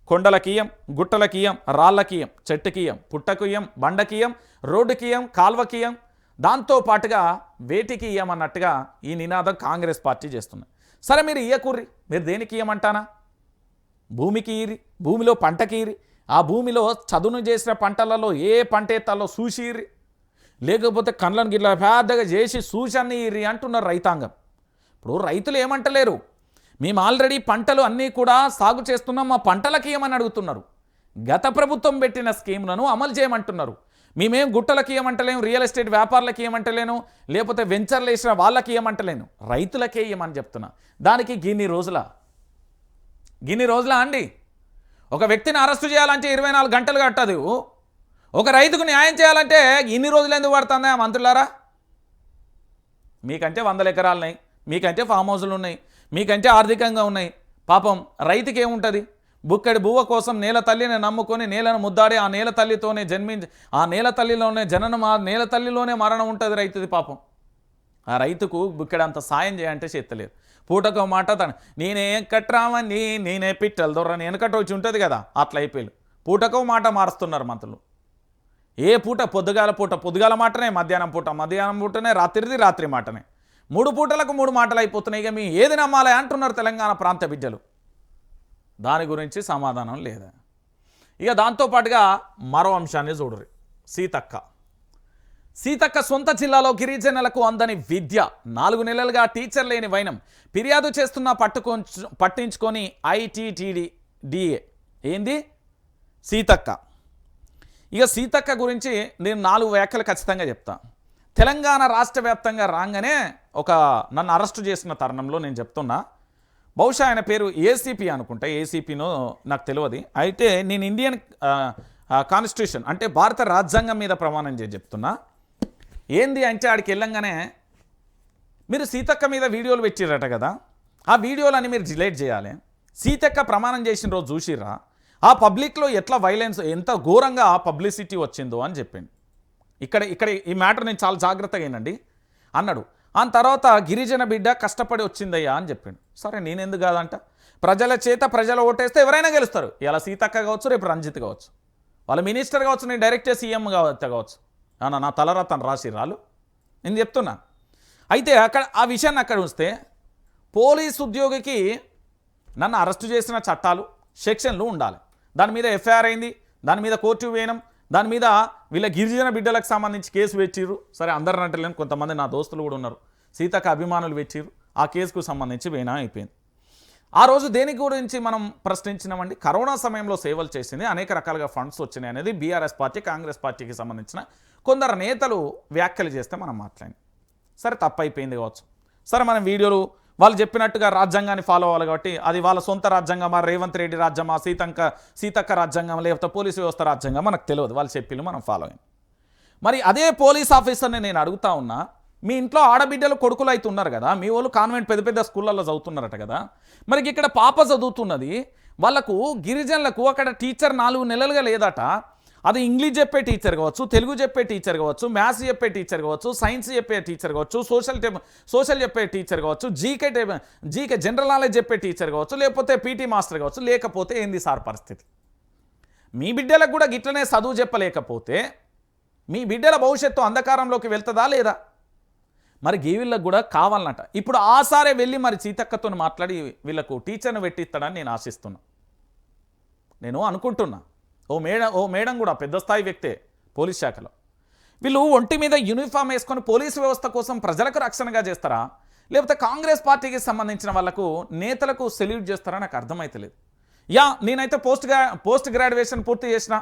కొండలకియం, గుట్టలకియం, రాళ్ళకియం, చెట్టుకియం, పుట్టకియం, బండకియం, రోడ్డుకియం, కాల్వకియం, దాంతోపాటుగా వేటికి ఇయ్యమన్నట్టుగా ఈ నినాదం కాంగ్రెస్ పార్టీ చేస్తుంది. సరే మీరు ఇయ్యకూర్రి, మీరు దేనికి ఇయ్యమంటానా? భూమికి ఇరి, భూమిలో పంటకి ఇరి, ఆ భూమిలో చదును చేసిన పంటలలో ఏ పంట ఎత్తాలో చూసిరి, లేకపోతే కళ్ళను గిట్లా పెద్దగా చేసి సూచన్ని ఇరి అంటున్నారు రైతాంగం. ఇప్పుడు రైతులు ఏమంటలేరు, మేము ఆల్రెడీ పంటలు అన్నీ కూడా సాగు చేస్తున్నాం, మా పంటలకి ఏమని అడుగుతున్నారు. గత ప్రభుత్వం పెట్టిన స్కీమ్లను అమలు చేయమంటున్నారు. మేమేం గుట్టలకి ఏమంటలేము, రియల్ ఎస్టేట్ వ్యాపారులకి ఏమంటలేను, లేకపోతే వెంచర్లు వేసిన వాళ్ళకి ఏమంటలేను, రైతులకే ఏమని చెప్తున్నా. దానికి గిన్ని రోజులా అండి? ఒక వ్యక్తిని అరెస్టు చేయాలంటే 24 గంటలు కట్టదు. ఒక రైతుకు న్యాయం చేయాలంటే ఇన్ని రోజులు ఎందుకు పడుతుందా మంత్రులారా? మీకంటే 100 ఎకరాలు ఉన్నాయి, మీకంటే ఫామ్ హౌజులు ఉన్నాయి, మీకంటే ఆర్థికంగా ఉన్నాయి. పాపం రైతుకి ఏముంటుంది? బుక్కడి బువ్వ కోసం నేల తల్లిని నమ్ముకొని నేలను ముద్దాడి ఆ నేల తల్లితోనే జన్మించి ఆ నేల తల్లిలోనే జననం, ఆ నేల తల్లిలోనే మరణం ఉంటుంది రైతుది. పాపం ఆ రైతుకు బుక్కడంత సాయం చేయంటే చేస్తలేరు. పూటకో మాట నేనే కట్రామని నేనే పిట్టలు దొర్రని వెనకట వచ్చి ఉంటుంది కదా, అట్లా అయిపోయారు. పూటకో మాట మారుస్తున్నారు మంత్రులు. ఏ పూట పొద్దుగాల మాటనే, మధ్యాహ్నం పూటనే, రాత్రి మాటనే. 3 పూటలకు 3 మాటలు అయిపోతున్నాయి. ఇక మీ ఏది నమ్మాలి అంటున్నారు తెలంగాణ ప్రాంత బిడ్డలు. దాని గురించి సమాధానం లేదా. ఇక దాంతోపాటుగా మరో అంశాన్ని చూడరు. సీతక్క సొంత జిల్లాలో గిరిజనులకు అందని విద్య, 4 నెలలుగా టీచర్ లేని వైనం, ఫిర్యాదు చేస్తున్నా పట్టించుకొని ITTDA. ఏంది సీతక్క. ఇక సీతక్క గురించి నేను 4 వ్యాఖ్యలు ఖచ్చితంగా చెప్తా. తెలంగాణ రాష్ట్ర వ్యాప్తంగా రాగానే నన్ను అరెస్టు చేసిన తరుణంలో నేను చెప్తున్నా, బహుశా ఆయన పేరు ఏసీపీ అనుకుంటా, ఏసీపీనో నాకు తెలియదు. అయితే నేను ఇండియన్ కాన్స్టిట్యూషన్ అంటే భారత రాజ్యాంగం మీద ప్రమాణం చేసి చెప్తున్నా. ఏంది అంటే ఆడికి వెళ్ళంగానే మీరు సీతక్క మీద వీడియోలు పెట్టిరట కదా, ఆ వీడియోలని మీరు డిలీట్ చేయాలి. సీతక్క ప్రమాణం చేసిన రోజు చూసిర్రా, ఆ పబ్లిక్లో ఎట్లా వైలెన్స్, ఎంత ఘోరంగా పబ్లిసిటీ వచ్చిందో అని చెప్పింది. ఇక్కడ ఈ మ్యాటర్ నేను చాలా జాగ్రత్తగా వినండి అన్నాడు. ఆ తర్వాత గిరిజన బిడ్డ కష్టపడి వచ్చిందయ్యా అని చెప్పిండు. సరే నేనెందుకు కాదంట, ప్రజలు ఓటేస్తే ఎవరైనా గెలుస్తారు. ఇలా సీతక్క కావచ్చు, రేపు రంజిత్ కావచ్చు, వాళ్ళ మినిస్టర్ కావచ్చు, నేను డైరెక్ట్గా సీఎం కావచ్చు. నా తలరాతను రాసిర్రాలు నేను చెప్తున్నా. అయితే ఆ విషయాన్ని అక్కడ ఉంచితే, పోలీస్ ఉద్యోగికి నన్ను అరెస్టు చేసిన చట్టాలు, సెక్షన్లు ఉండాలి. దాని మీద ఎఫ్ఐఆర్ అయింది, దాని మీద కోర్టు వేయడం, దాని మీద వీళ్ళ గిరిజన బిడ్డలకు సంబంధించి కేసు పెట్టిర్రు. సరే అందరిని అంటలేను, కొంతమంది నా దోస్తులు కూడా ఉన్నారు, సీతక్క అభిమానులు పెట్టిర్రు. ఆ కేసుకు సంబంధించి వేనా అయిపోయింది. ఆ రోజు దేని గురించి మనం ప్రశ్నించినామండి, కరోనా సమయంలో సేవలు చేసింది, అనేక రకాలుగా ఫండ్స్ వచ్చినాయి అనేది బీఆర్ఎస్ పార్టీ, కాంగ్రెస్ పార్టీకి సంబంధించిన కొందరు నేతలు వ్యాఖ్యలు చేస్తే మనం మాట్లాడింది. సరే తప్పైపోయింది కావచ్చు. సరే మనం వీడియోలు వాళ్ళు చెప్పినట్టుగా రాజ్యాంగాన్ని ఫాలో అవ్వాలి కాబట్టి, అది వాళ్ళ సొంత రాజ్యాంగమా, రేవంత్ రెడ్డి రాజ్యమా, సీతక్క రాజ్యాంగం, లేకపోతే పోలీసు వ్యవస్థ రాజ్యాంగం మనకు తెలియదు. వాళ్ళు చెప్పింది మనం ఫాలో అయింది. మరి అదే పోలీస్ ఆఫీసర్ని నేను అడుగుతా ఉన్నా, మీ ఇంట్లో ఆడబిడ్డలు కొడుకులు అయితే ఉన్నారు కదా, మీ వాళ్ళు కాన్వెంట్ పెద్ద స్కూళ్ళల్లో చదువుతున్నారట కదా, మరి ఇక్కడ పాప చదువుతున్నది, వాళ్ళకు గిరిజనులకు అక్కడ టీచర్ 4 నెలలుగా లేదట. అది ఇంగ్లీష్ చెప్పే టీచర్ కావచ్చు, తెలుగు చెప్పే టీచర్ కావచ్చు, మ్యాథ్స్ చెప్పే టీచర్ కావచ్చు, సైన్స్ చెప్పే టీచర్ కావచ్చు, సోషల్ చెప్పే టీచర్ కావచ్చు, జీకే జనరల్ నాలెడ్జ్ చెప్పే టీచర్ కావచ్చు, లేకపోతే పీటీ మాస్టర్ కావచ్చు. లేకపోతే ఏంది సార్ పరిస్థితి? మీ బిడ్డలకు కూడా గిట్లనే చదువు చెప్పలేకపోతే మీ బిడ్డల భవిష్యత్తు అంధకారంలోకి వెళ్తుందా లేదా? మరి వీళ్ళకు కూడా కావాలన్నట. ఇప్పుడు ఆ సారే వెళ్ళి మరి సీతక్కతో మాట్లాడి వీళ్ళకు టీచర్ను పెట్టిస్తాడని నేను ఆశిస్తున్నా, నేను అనుకుంటున్నా. ఓ మేడం కూడా పెద్ద స్థాయి వ్యక్తే పోలీస్ శాఖలో. వీళ్ళు ఒంటి మీద యూనిఫామ్ వేసుకొని పోలీసు వ్యవస్థ కోసం ప్రజలకు రక్షణగా చేస్తారా, లేకపోతే కాంగ్రెస్ పార్టీకి సంబంధించిన వాళ్ళకు నేతలకు సెల్యూట్ చేస్తారా నాకు అర్థమైతలేదు. నేనైతే పోస్ట్ గ్రాడ్యుయేషన్ పూర్తి చేసిన,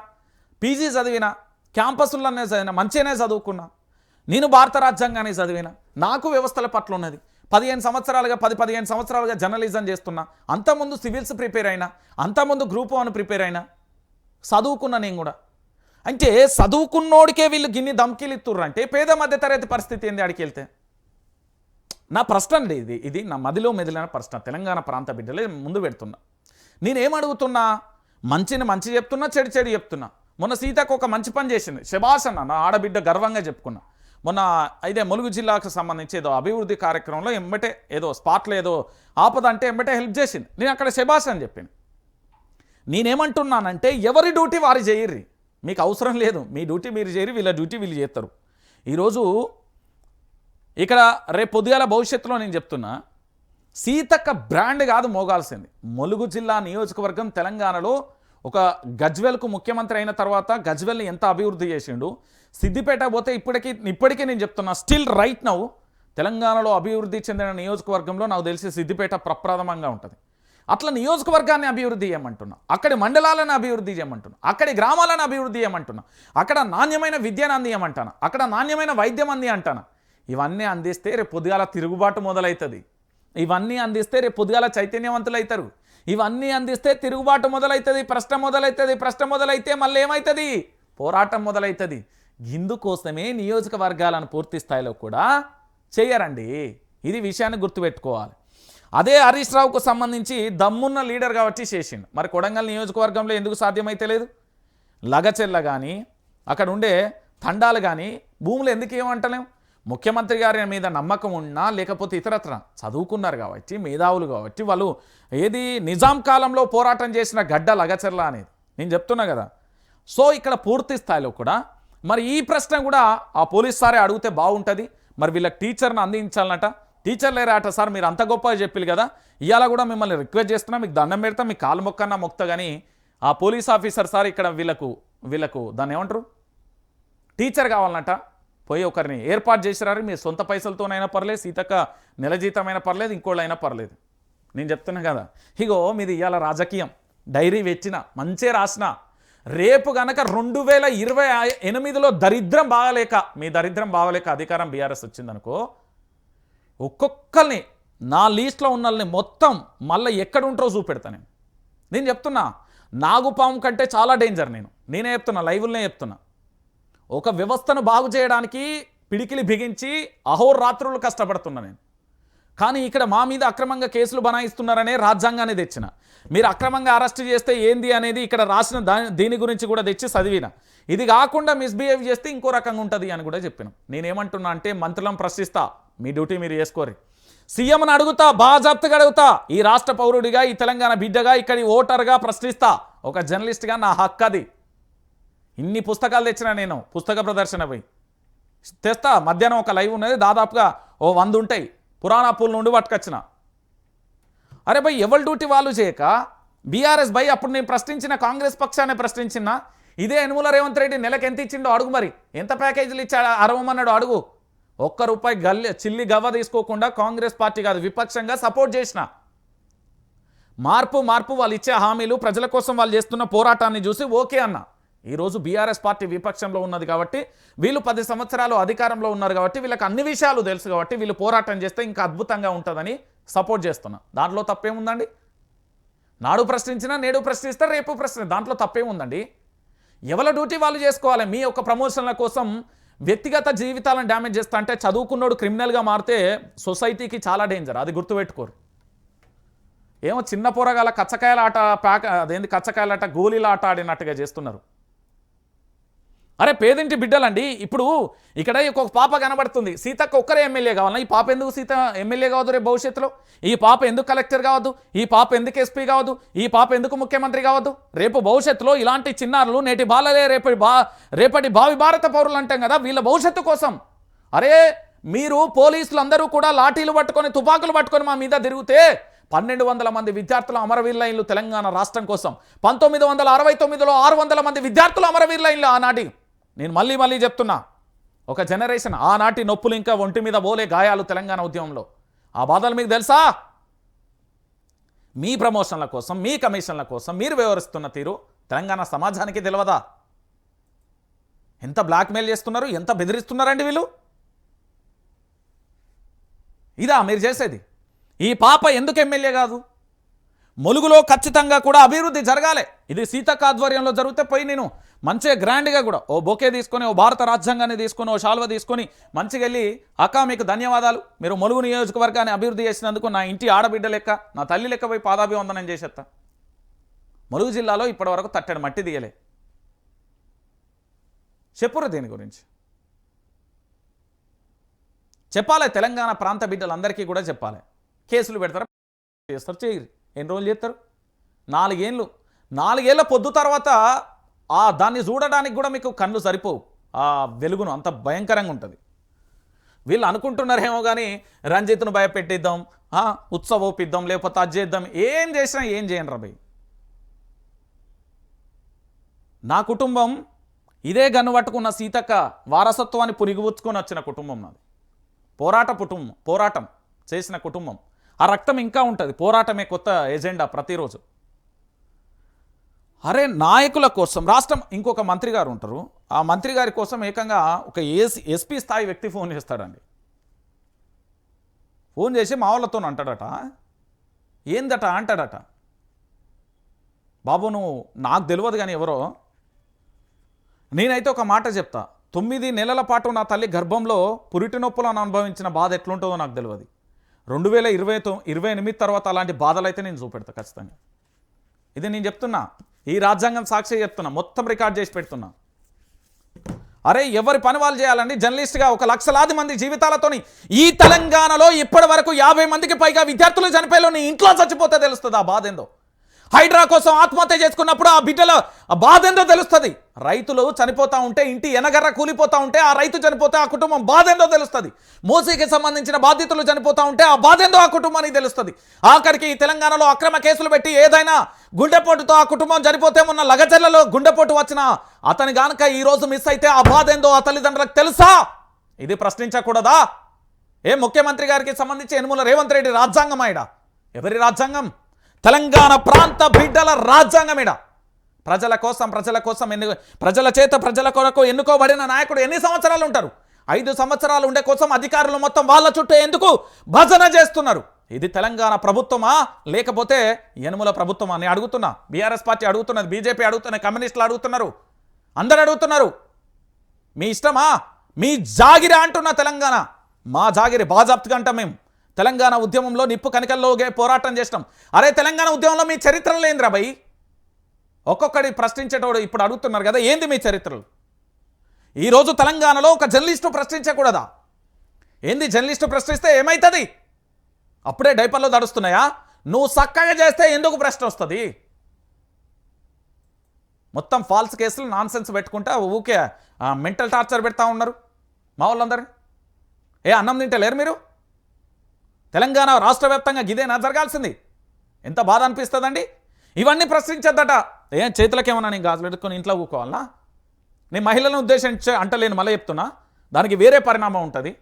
పీజీ చదివిన, క్యాంపస్లోనే చదివిన, మంచిగానే చదువుకున్నా, నేను భారత రాజ్యాంగాన్ని చదివిన, నాకు వ్యవస్థల పట్ల ఉన్నది. 15 సంవత్సరాలుగా జర్నలిజం చేస్తున్నా, అంతకుముందు సివిల్స్ ప్రిపేర్ అయినా, అంతకుముందు గ్రూప్ 1 ప్రిపేర్ అయినా, చదువుకున్నా నేను కూడా. అంటే చదువుకున్నోడికే వీళ్ళు గిన్ని ధమ్కీలు ఇస్తుర్రు అంటే పేద మధ్యతరగతి పరిస్థితి ఏంది ఆడికి వెళ్తే? నా ప్రశ్న అండి ఇది నా మదిలో మెదిలిన ప్రశ్న. తెలంగాణ ప్రాంత బిడ్డలే ముందు పెడుతున్నా. నేనేమడుగుతున్నా, మంచి చెప్తున్నా, చెడు చెప్తున్నా. మొన్న సీతకు ఒక మంచి పని చేసింది, శభాష్ అన్న, నా ఆడబిడ్డ గర్వంగా చెప్పుకున్నా. మొన్న అయితే ములుగు జిల్లాకు సంబంధించి ఏదో అభివృద్ధి కార్యక్రమంలో ఎంబటే ఏదో స్పాట్లో ఏదో ఆపద అంటే ఎంబటే హెల్ప్ చేసింది. నేను అక్కడ శభాష్ అని చెప్పాను. నేనేమంటున్నానంటే ఎవరి డ్యూటీ వారు చేయర్రి, మీకు అవసరం లేదు. మీ డ్యూటీ మీరు చేయరు, వీళ్ళ డ్యూటీ వీళ్ళు చేస్తారు. ఈరోజు ఇక్కడ రేపు పొద్దుగాల భవిష్యత్తులో నేను చెప్తున్నా, సీతక్క బ్రాండ్ కాదు మోగాల్సింది. ములుగు జిల్లా నియోజకవర్గం తెలంగాణలో ఒక గజ్వెల్కు ముఖ్యమంత్రి అయిన తర్వాత గజ్వెల్ని ఎంత అభివృద్ధి చేసిండు. సిద్దిపేట పోతే ఇప్పటికీ నేను చెప్తున్నా, స్టిల్ రైట్ నౌ తెలంగాణలో అభివృద్ధి చెందిన నియోజకవర్గంలో నాకు తెలిసి సిద్దిపేట ప్రప్రథమంగా ఉంటుంది. అట్లా నియోజకవర్గాన్ని అభివృద్ధి చేయమంటున్నా, అక్కడి మండలాలను అభివృద్ధి చేయమంటున్నా, అక్కడి గ్రామాలను అభివృద్ధి చేయమంటున్నా, అక్కడ నాణ్యమైన విద్యను అందియమంటాను, అక్కడ నాణ్యమైన వైద్యం అంది అంటాను. ఇవన్నీ అందిస్తే రేపు పొద్దుగాల తిరుగుబాటు మొదలవుతుంది. ఇవన్నీ అందిస్తే రేపు పొద్దుగాల చైతన్యవంతులు అవుతారు. ఇవన్నీ అందిస్తే తిరుగుబాటు మొదలవుతుంది, ప్రశ్న మొదలైతే మళ్ళీ ఏమవుతుంది? పోరాటం మొదలవుతుంది. ఇందుకోసమే నియోజకవర్గాలను పూర్తి స్థాయిలో కూడా చేయరండి. ఇది విషయాన్ని గుర్తుపెట్టుకోవాలి. అదే హరీష్ రావుకు సంబంధించి దమ్మున్న లీడర్ కాబట్టి చేసిండు. మరి కొడంగల్ నియోజకవర్గంలో ఎందుకు సాధ్యమైతే లేదు? లగచెల్ల కానీ అక్కడ ఉండే తండాలు కానీ భూములు ఎందుకు ఏమంటలేం? ముఖ్యమంత్రి గారి మీద నమ్మకం ఉన్నా లేకపోతే ఇతరత్ర చదువుకున్నారు కాబట్టి, మేధావులు కాబట్టి, వాళ్ళు ఏది నిజాం కాలంలో పోరాటం చేసిన గడ్డ లగచెర్ల అనేది నేను చెప్తున్నా కదా. సో ఇక్కడ పూర్తి స్థాయిలో కూడా మరి ఈ ప్రశ్న కూడా ఆ పోలీస్ సారే అడిగితే బాగుంటుంది. మరి వీళ్ళకి టీచర్ని అందించాలన్నట. టీచర్ లేరాట సార్, మీరు అంత గొప్పగా చెప్పారు కదా, ఇవాళ కూడా మిమ్మల్ని రిక్వెస్ట్ చేస్తున్నా, మీకు దండం పెడతా, మీకు కాలు మొక్కన్నా మొక్తా. కానీ ఆ పోలీస్ ఆఫీసర్ సార్ ఇక్కడ వీళ్ళకు దాన్ని ఏమంటారు, టీచర్ కావాలన్నట. పోయి ఒకరిని ఏర్పాటు చేసిరారు. మీరు సొంత పైసలతోనైనా పర్లేదు, సీతక్క నెల జీతమైనా పర్లేదు, ఇంకోళ్ళైనా పర్లేదు. నేను చెప్తున్నా కదా, ఇగో మీది ఇవాళ రాజకీయం. డైరీ వెచ్చిన మంచిగా రాసిన, రేపు గనక 2028లో దరిద్రం బాగలేక, మీ దరిద్రం బాగలేక అధికారం బీఆర్ఎస్ వచ్చిందనుకో, ఒక్కొక్కరిని నా లీస్ట్లో ఉన్న వాళ్ళని మొత్తం మళ్ళీ ఎక్కడ ఉంటారో చూపెడతా. నేను చెప్తున్నా, నాగుపాము కంటే చాలా డేంజర్. నేనే చెప్తున్నా, లైవ్లోనే చెప్తున్నా. ఒక వ్యవస్థను బాగు చేయడానికి పిడికిలి బిగించి అహోరాత్రులు కష్టపడుతున్నా నేను. కానీ ఇక్కడ మా మీద అక్రమంగా కేసులు బనాయిస్తున్నారనే రాజ్యాంగాన్ని తెచ్చిన. మీరు అక్రమంగా అరెస్ట్ చేస్తే ఏంది అనేది ఇక్కడ రాసిన దీని గురించి కూడా తెచ్చి చదివిన. ఇది కాకుండా మిస్బిహేవ్ చేస్తే ఇంకో రకంగా ఉంటుంది అని కూడా చెప్పినాం. నేనేమంటున్నా అంటే, మంత్రులను ప్రశ్నిస్తా, మీ డ్యూటీ మీరు చేసుకోరు. సీఎంని అడుగుతా, బాజాప్తగా అడుగుతా, ఈ రాష్ట్ర పౌరుడిగా, ఈ తెలంగాణ బిడ్డగా, ఇక్కడి ఓటర్గా ప్రశ్నిస్తా. ఒక జర్నలిస్ట్గా నా హక్కు అది. ఇన్ని పుస్తకాలు తెచ్చినా నేను, పుస్తక ప్రదర్శన పోయి తెస్తా. మధ్యాహ్నం ఒక లైవ్ ఉన్నది, దాదాపుగా 100 ఉంటాయి. పురాణా పూల్ నుండి పట్టుకొచ్చిన. అరే భయ్, ఎవరి డ్యూటీ వాళ్ళు చేయక బీఆర్ఎస్ భయ్, అప్పుడు నేను ప్రశ్నించిన కాంగ్రెస్ పక్షాన్ని ప్రశ్నించిన, ఇదే యనుమల రేవంత్ రెడ్డి నెలకు ఎంత ఇచ్చిండో అడుగు. మరి ఎంత ప్యాకేజీలు ఇచ్చాడు అరవమన్నాడు అడుగు. ₹1 చిల్లి గవ్వ తీసుకోకుండా కాంగ్రెస్ పార్టీ కాదు, విపక్షంగా సపోర్ట్ చేసిన. మార్పు వాళ్ళు ఇచ్చే హామీలు, ప్రజల కోసం వాళ్ళు చేస్తున్న పోరాటాన్ని చూసి ఓకే అన్న. ఈరోజు బీఆర్ఎస్ పార్టీ విపక్షంలో ఉన్నది కాబట్టి, వీళ్ళు 10 సంవత్సరాలు అధికారంలో ఉన్నారు కాబట్టి, వీళ్ళకి అన్ని విషయాలు తెలుసు కాబట్టి, వీళ్ళు పోరాటం చేస్తే ఇంకా అద్భుతంగా ఉంటుందని సపోర్ట్ చేస్తున్నా. దాంట్లో తప్పేముందండి? నాడు ప్రశ్నించినా నేడు ప్రశ్నిస్తా, రేపు దాంట్లో తప్పేముందండి? ఎవరి డ్యూటీ వాళ్ళు చేసుకోవాలి. మీ యొక్క ప్రమోషన్ల కోసం వ్యక్తిగత జీవితాలను డ్యామేజ్ చేస్తా అంటే, చదువుకున్నోడు క్రిమినల్గా మారితే సొసైటీకి చాలా డేంజర్. అది గుర్తుపెట్టుకోరు. ఏమో చిన్న పోరగాల కచ్చకాయల ఆట, అదేంది కచ్చకాయల ఆట, గోళీల ఆట ఆడినట్టుగా చేస్తున్నారు. అరే పేదింటి బిడ్డలండి. ఇప్పుడు ఇక్కడ ఒక పాప కనబడుతుంది, సీతక్క ఒక్కరే ఎమ్మెల్యే కావాలన్నా? ఈ పాప ఎందుకు సీత ఎమ్మెల్యే కావద్దు రేపు భవిష్యత్తులో? ఈ పాప ఎందుకు కలెక్టర్ కావద్దు? ఈ పాప ఎందుకు ఎస్పీ కావద్దు? ఈ పాప ఎందుకు ముఖ్యమంత్రి కావద్దు? రేపు భవిష్యత్తులో ఇలాంటి చిన్నారులు, నేటి బాలలే రేపటి భావి భారత పౌరులు అంటాం కదా, వీళ్ళ భవిష్యత్తు కోసం. అరే మీరు పోలీసులు అందరూ కూడా లాఠీలు పట్టుకొని, తుపాకులు పట్టుకొని మా మీద తిరిగితే 1200 మంది విద్యార్థుల అమరవీరులైన్లు తెలంగాణ రాష్ట్రం కోసం. 1969లో 600 మంది విద్యార్థుల అమరవీరులైన్లు ఆనాటి. నేను మళ్ళీ చెప్తున్నా, ఒక జనరేషన్ ఆనాటి నొప్పులు ఇంకా ఒంటి మీద పోలే గాయాలు తెలంగాణ ఉద్యమంలో. ఆ బాధలు మీకు తెలుసా? మీ ప్రమోషన్ల కోసం, మీ కమిషన్ల కోసం మీరు వ్యవహరిస్తున్న తీరు తెలంగాణ సమాజానికి తెలియదా? ఎంత బ్లాక్మెయిల్ చేస్తున్నారు, ఎంత బెదిరిస్తున్నారండి వీళ్ళు? ఇదా మీరు చేసేది? ఈ పాప ఎందుకు ఎమ్మెల్యే కాదు? ములుగులో ఖచ్చితంగా కూడా అభివృద్ధి జరగాలి. ఇది సీతక్క ఆధ్వర్యంలో జరిగితే పోయి నేను మంచిగా గ్రాండ్గా కూడా ఓ బొకే తీసుకొని, ఓ భారత రాజ్యాంగాన్ని తీసుకొని, ఓ శాల్వ తీసుకొని మంచిగా వెళ్ళి, అక్క మీకు ధన్యవాదాలు, మీరు ములుగు నియోజకవర్గాన్ని అభివృద్ధి చేసినందుకు నా ఇంటి ఆడబిడ్డ లెక్క, నా తల్లి లెక్క పోయి పాదాభివందనం చేసేస్తా. ములుగు జిల్లాలో ఇప్పటివరకు తట్టడి మట్టి తీయలే. చెప్పురు దీని గురించి. చెప్పాలి, తెలంగాణ ప్రాంత బిడ్డలందరికీ కూడా చెప్పాలి. కేసులు పెడతారు, చేస్తారు, చేయరు. ఎన్ని రోజులు చేస్తారు? 4 ఏళ్ళ పొద్దు తర్వాత దాన్ని చూడడానికి కూడా మీకు కళ్ళు సరిపోవు. ఆ వెలుగును అంత భయంకరంగా ఉంటుంది. వీళ్ళు అనుకుంటున్నారేమో కానీ రంజిత్ను భయపెట్టిద్దాం, ఉత్సవోపిద్దాం, లేకపోతే అది చేద్దాం. ఏం చేసినా ఏం చేయండి రాబోయ్. నా కుటుంబం ఇదే గన్ను పట్టుకున్న సీతక్క వారసత్వాన్ని పురిగిపుచ్చుకొని వచ్చిన కుటుంబం నాది. పోరాటం చేసిన కుటుంబం. ఆ రక్తం ఇంకా ఉంటుంది. పోరాటమే కొత్త ఎజెండా ప్రతిరోజు. అరే నాయకుల కోసం రాష్ట్రం, ఇంకొక మంత్రి గారు ఉంటారు, ఆ మంత్రి గారి కోసం ఏకంగా ఒక ఎస్పీ స్థాయి వ్యక్తి ఫోన్ చేస్తాడండి. ఫోన్ చేసి మా వాళ్ళతో అంటాడట, ఏందట అంటాడట, బాబు నువ్వు నాకు తెలియదు కానీ ఎవరో, నేనైతే ఒక మాట చెప్తా, 9 నెలల పాటు నా తల్లి గర్భంలో పురిటి నొప్పులను అనుభవించిన బాధ ఎట్లుంటుందో నాకు తెలియదు. 2028 తర్వాత అలాంటి బాధలు అయితే నేను చూపెడతా ఖచ్చితంగా. ఇది నేను చెప్తున్నా, ఈ రాజ్యాంగం సాక్షి చెప్తున్నా, మొత్తం రికార్డ్ చేసి పెడుతున్నా. అరే ఎవరి పని వాళ్ళు చేయాలండి. జర్నలిస్ట్గా 1 లక్షలాది మంది జీవితాలతోని ఈ తెలంగాణలో ఇప్పటి వరకు 50 మందికి పైగా విద్యార్థులు చనిపోయేలో నీ ఇంట్లో చచ్చిపోతే తెలుస్తుంది ఆ బాధ ఏందో. హైడ్రా కోసం ఆత్మహత్య చేసుకున్నప్పుడు ఆ బిడ్డల బాధ ఏందో తెలుస్తుంది. రైతులు చనిపోతూ ఉంటే, ఇంటి ఎనగర్ర కూలిపోతూ ఉంటే, ఆ రైతు చనిపోతే ఆ కుటుంబం బాధ ఏందో తెలుస్తుంది. మూసీకి సంబంధించిన బాధితులు చనిపోతూ ఉంటే ఆ బాధ ఏందో ఆ కుటుంబానికి తెలుస్తుంది. ఆఖరికి తెలంగాణలో అక్రమ కేసులు పెట్టి ఏదైనా గుండెపోటుతో ఆ కుటుంబం చనిపోతే, మొన్న లగచర్లలో గుండెపోటు వచ్చిన అతని గానక ఈరోజు మిస్ అయితే ఆ బాధ ఏందో ఆ తల్లిదండ్రులకు తెలుసా? ఇది ప్రశ్నించకూడదా? ముఖ్యమంత్రి గారికి సంబంధించి యనుమల రేవంత్ రెడ్డి రాజ్యాంగం ఆయన ఎవరి రాజ్యాంగం? తెలంగాణ ప్రాంత బిడ్డల రాజ్యాంగం ఇడ. ప్రజల కోసం ప్రజల చేత ప్రజల కొరకు ఎన్నుకోబడిన నాయకుడు ఎన్ని సంవత్సరాలు ఉంటారు? 5 సంవత్సరాలు ఉండే కోసం అధికారులు మొత్తం వాళ్ళ చుట్టూ ఎందుకు భజన చేస్తున్నారు? ఇది తెలంగాణ ప్రభుత్వమా లేకపోతే యనుమల ప్రభుత్వమా అని అడుగుతున్నా. బీఆర్ఎస్ పార్టీ అడుగుతున్నది, బీజేపీ అడుగుతున్నది, కమ్యూనిస్టులు అడుగుతున్నారు, అందరు అడుగుతున్నారు. మీ ఇష్టమా? మీ జాగిరి అంటున్న తెలంగాణ మా జాగిరి బాజాప్తుగా అంటాం. మేము తెలంగాణ ఉద్యమంలో నిప్పు కనికల్లో పోరాటం చేసినాం. అరే తెలంగాణ ఉద్యమంలో మీ చరిత్రలు ఏందిరా భయ్? ఒక్కొక్కడి ప్రశ్నించేటోడు ఇప్పుడు అడుగుతున్నారు కదా, ఏంది మీ చరిత్రలు? ఈరోజు తెలంగాణలో ఒక జర్నలిస్టు ప్రశ్నించకూడదా? ఏంది జర్నలిస్టు ప్రశ్నిస్తే ఏమవుతుంది? అప్పుడే డైపర్లో దడుస్తున్నాయా? నువ్వు చక్కగా చేస్తే ఎందుకు ప్రశ్న వస్తుంది? మొత్తం ఫాల్స్ కేసులు నాన్ సెన్స్ పెట్టుకుంటా ఊకే మెంటల్ టార్చర్ పెడతా ఉన్నారు మా వాళ్ళందరూ. అన్నం తింటలేరు మీరు? తెలంగాణ రాష్ట్ర వ్యాప్తంగా గిదేనా జరగాల్సింది? ఎంత బాధ అనిపిస్తుందండి. ఇవన్నీ ప్రశ్నించద్దట. చేతులకేమన్నా నేను గాజులు పెట్టుకొని ఇంట్లో కూకోవాలనా? నేను మహిళలను ఉద్దేశించి అంటలేను, మళ్ళీ చెప్తున్నా, దానికి వేరే పరిణామం ఉంటుంది.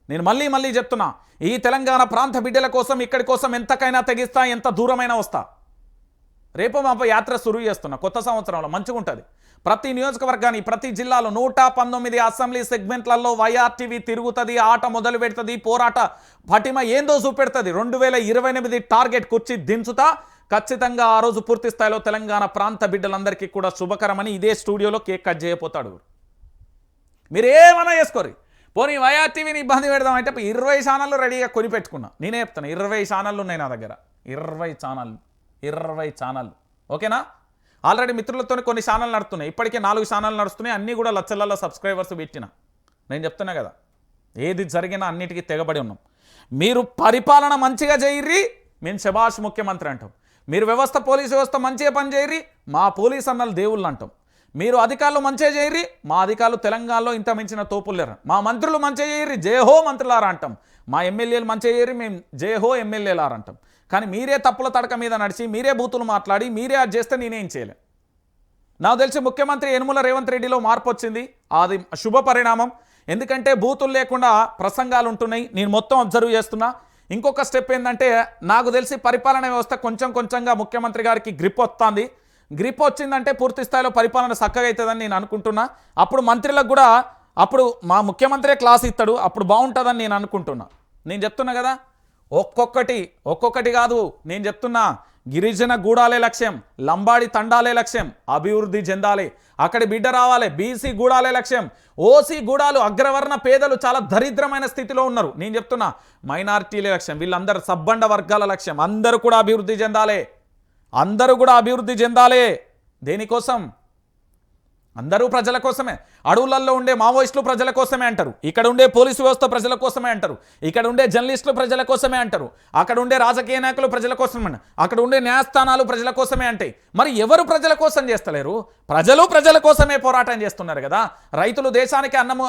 నేను మళ్ళీ చెప్తున్నా, ఈ తెలంగాణ ప్రాంత బిడ్డల కోసం ఇక్కడి కోసం ఎంతకైనా తెగిస్తా, ఎంత దూరమైనా వస్తా. రేపు మా యాత్ర సురువు చేస్తున్నా. కొత్త సంవత్సరంలో మంచిగా ఉంటుంది. ప్రతి నియోజకవర్గానికి ప్రతి జిల్లాలో 119 అసెంబ్లీ సెగ్మెంట్లలో వైఆర్టీవీ తిరుగుతుంది, ఆట మొదలు పెడుతుంది, పోరాట పటిమ ఏందో చూపెడుతుంది. 2028 టార్గెట్ కుర్చీ దించుతా. ఖచ్చితంగా ఆ రోజు పూర్తి స్థాయిలో తెలంగాణ ప్రాంత బిడ్డలందరికీ కూడా శుభకరమని ఇదే స్టూడియోలో కేక్ కట్ చేయబోతాడు. మీరు ఏమన్నా చేసుకోరు. పోనీ వైఆర్టీవీని ఇబ్బంది పెడదామంటే 20 ఛానళ్ళు రెడీగా కొనిపెట్టుకున్నా. నేనే చెప్తాను, 20 ఛానళ్ళు ఉన్నాయి నా దగ్గర. 20 ఛానళ్ళు ఓకేనా? ఆల్రెడీ మిత్రులతో కొన్ని ఛానల్ నడుస్తున్నాయి. ఇప్పటికే 4 ఛానల్ నడుస్తున్నాయి. అన్నీ కూడా లక్షలలో సబ్స్క్రైబర్స్ పెట్టిన. నేను చెప్తున్నా కదా, ఏది జరిగినా అన్నిటికీ తెగబడి ఉన్నాం. మీరు పరిపాలన మంచిగా చేయర్రి, మేము శభాష్ ముఖ్యమంత్రి అంటాం. మీరు పోలీసు వ్యవస్థ మంచిగా పనిచేయర్రి, మా పోలీస్ అన్నలు దేవుళ్ళు అంటాం. మీరు అధికారులు మంచిగా చేయర్రి, మా అధికారులు తెలంగాణలో ఇంత మించిన తోపులు లేరు. మా మంత్రులు మంచిగా చేయర్రి, జయహో మంత్రులారా అంటాం. మా ఎమ్మెల్యేలు మంచిగా చేయర్రి, మేము జయహో ఎమ్మెల్యేలారా అంటాం. కానీ మీరే తప్పుల తడక మీద నడిచి, మీరే బూతులు మాట్లాడి, మీరే అది చేస్తే నేనేం చేయలే. నాకు తెలిసి ముఖ్యమంత్రి యనుమల రేవంత్ రెడ్డిలో మార్పు వచ్చింది. అది శుభ పరిణామం. ఎందుకంటే బూతులు లేకుండా ప్రసంగాలు ఉంటున్నాయి. నేను మొత్తం అబ్జర్వ్ చేస్తున్నా. ఇంకొక స్టెప్ ఏంటంటే, నాకు తెలిసి పరిపాలన వ్యవస్థ కొంచెంగా ముఖ్యమంత్రి గారికి గ్రిప్ వస్తుంది. గ్రిప్ వచ్చిందంటే పూర్తి స్థాయిలో పరిపాలన చక్కగా అవుతుందని నేను అనుకుంటున్నా. అప్పుడు మంత్రులకు కూడా అప్పుడు మా ముఖ్యమంత్రే క్లాస్ ఇస్తాడు, అప్పుడు బాగుంటుందని నేను అనుకుంటున్నా. నేను చెప్తున్నా కదా, ఒక్కొక్కటి కాదు, నేను చెప్తున్నా. గిరిజన గూడాలే లక్ష్యం, లంబాడి తండాలే లక్ష్యం, అభివృద్ధి చెందాలి, అక్కడి బిడ్డ రావాలి. బీసీ గూడాలే లక్ష్యం, ఓసీ గూడాలు అగ్రవర్ణ పేదలు చాలా దరిద్రమైన స్థితిలో ఉన్నారు. నేను చెప్తున్నా, మైనారిటీలే లక్ష్యం, వీళ్ళందరూ సబ్బండ వర్గాల లక్ష్యం. అందరూ కూడా అభివృద్ధి చెందాలి. దేనికోసం? అందరూ ప్రజల కోసమే. అడవులలో ఉండే మావోయిస్టులు ప్రజల కోసమే అంటారు, ఇక్కడ ఉండే పోలీసు వ్యవస్థ ప్రజల కోసమే అంటారు, ఇక్కడ ఉండే జర్నలిస్టులు ప్రజల కోసమే అంటారు, అక్కడ ఉండే రాజకీయ నాయకులు ప్రజల కోసమే, అక్కడ ఉండే న్యాయస్థానాలు ప్రజల కోసమే అంటాయి. మరి ఎవరు ప్రజల కోసం చేస్తలేరు? ప్రజల కోసమే పోరాటం చేస్తున్నారు కదా. రైతులు దేశానికి అన్నము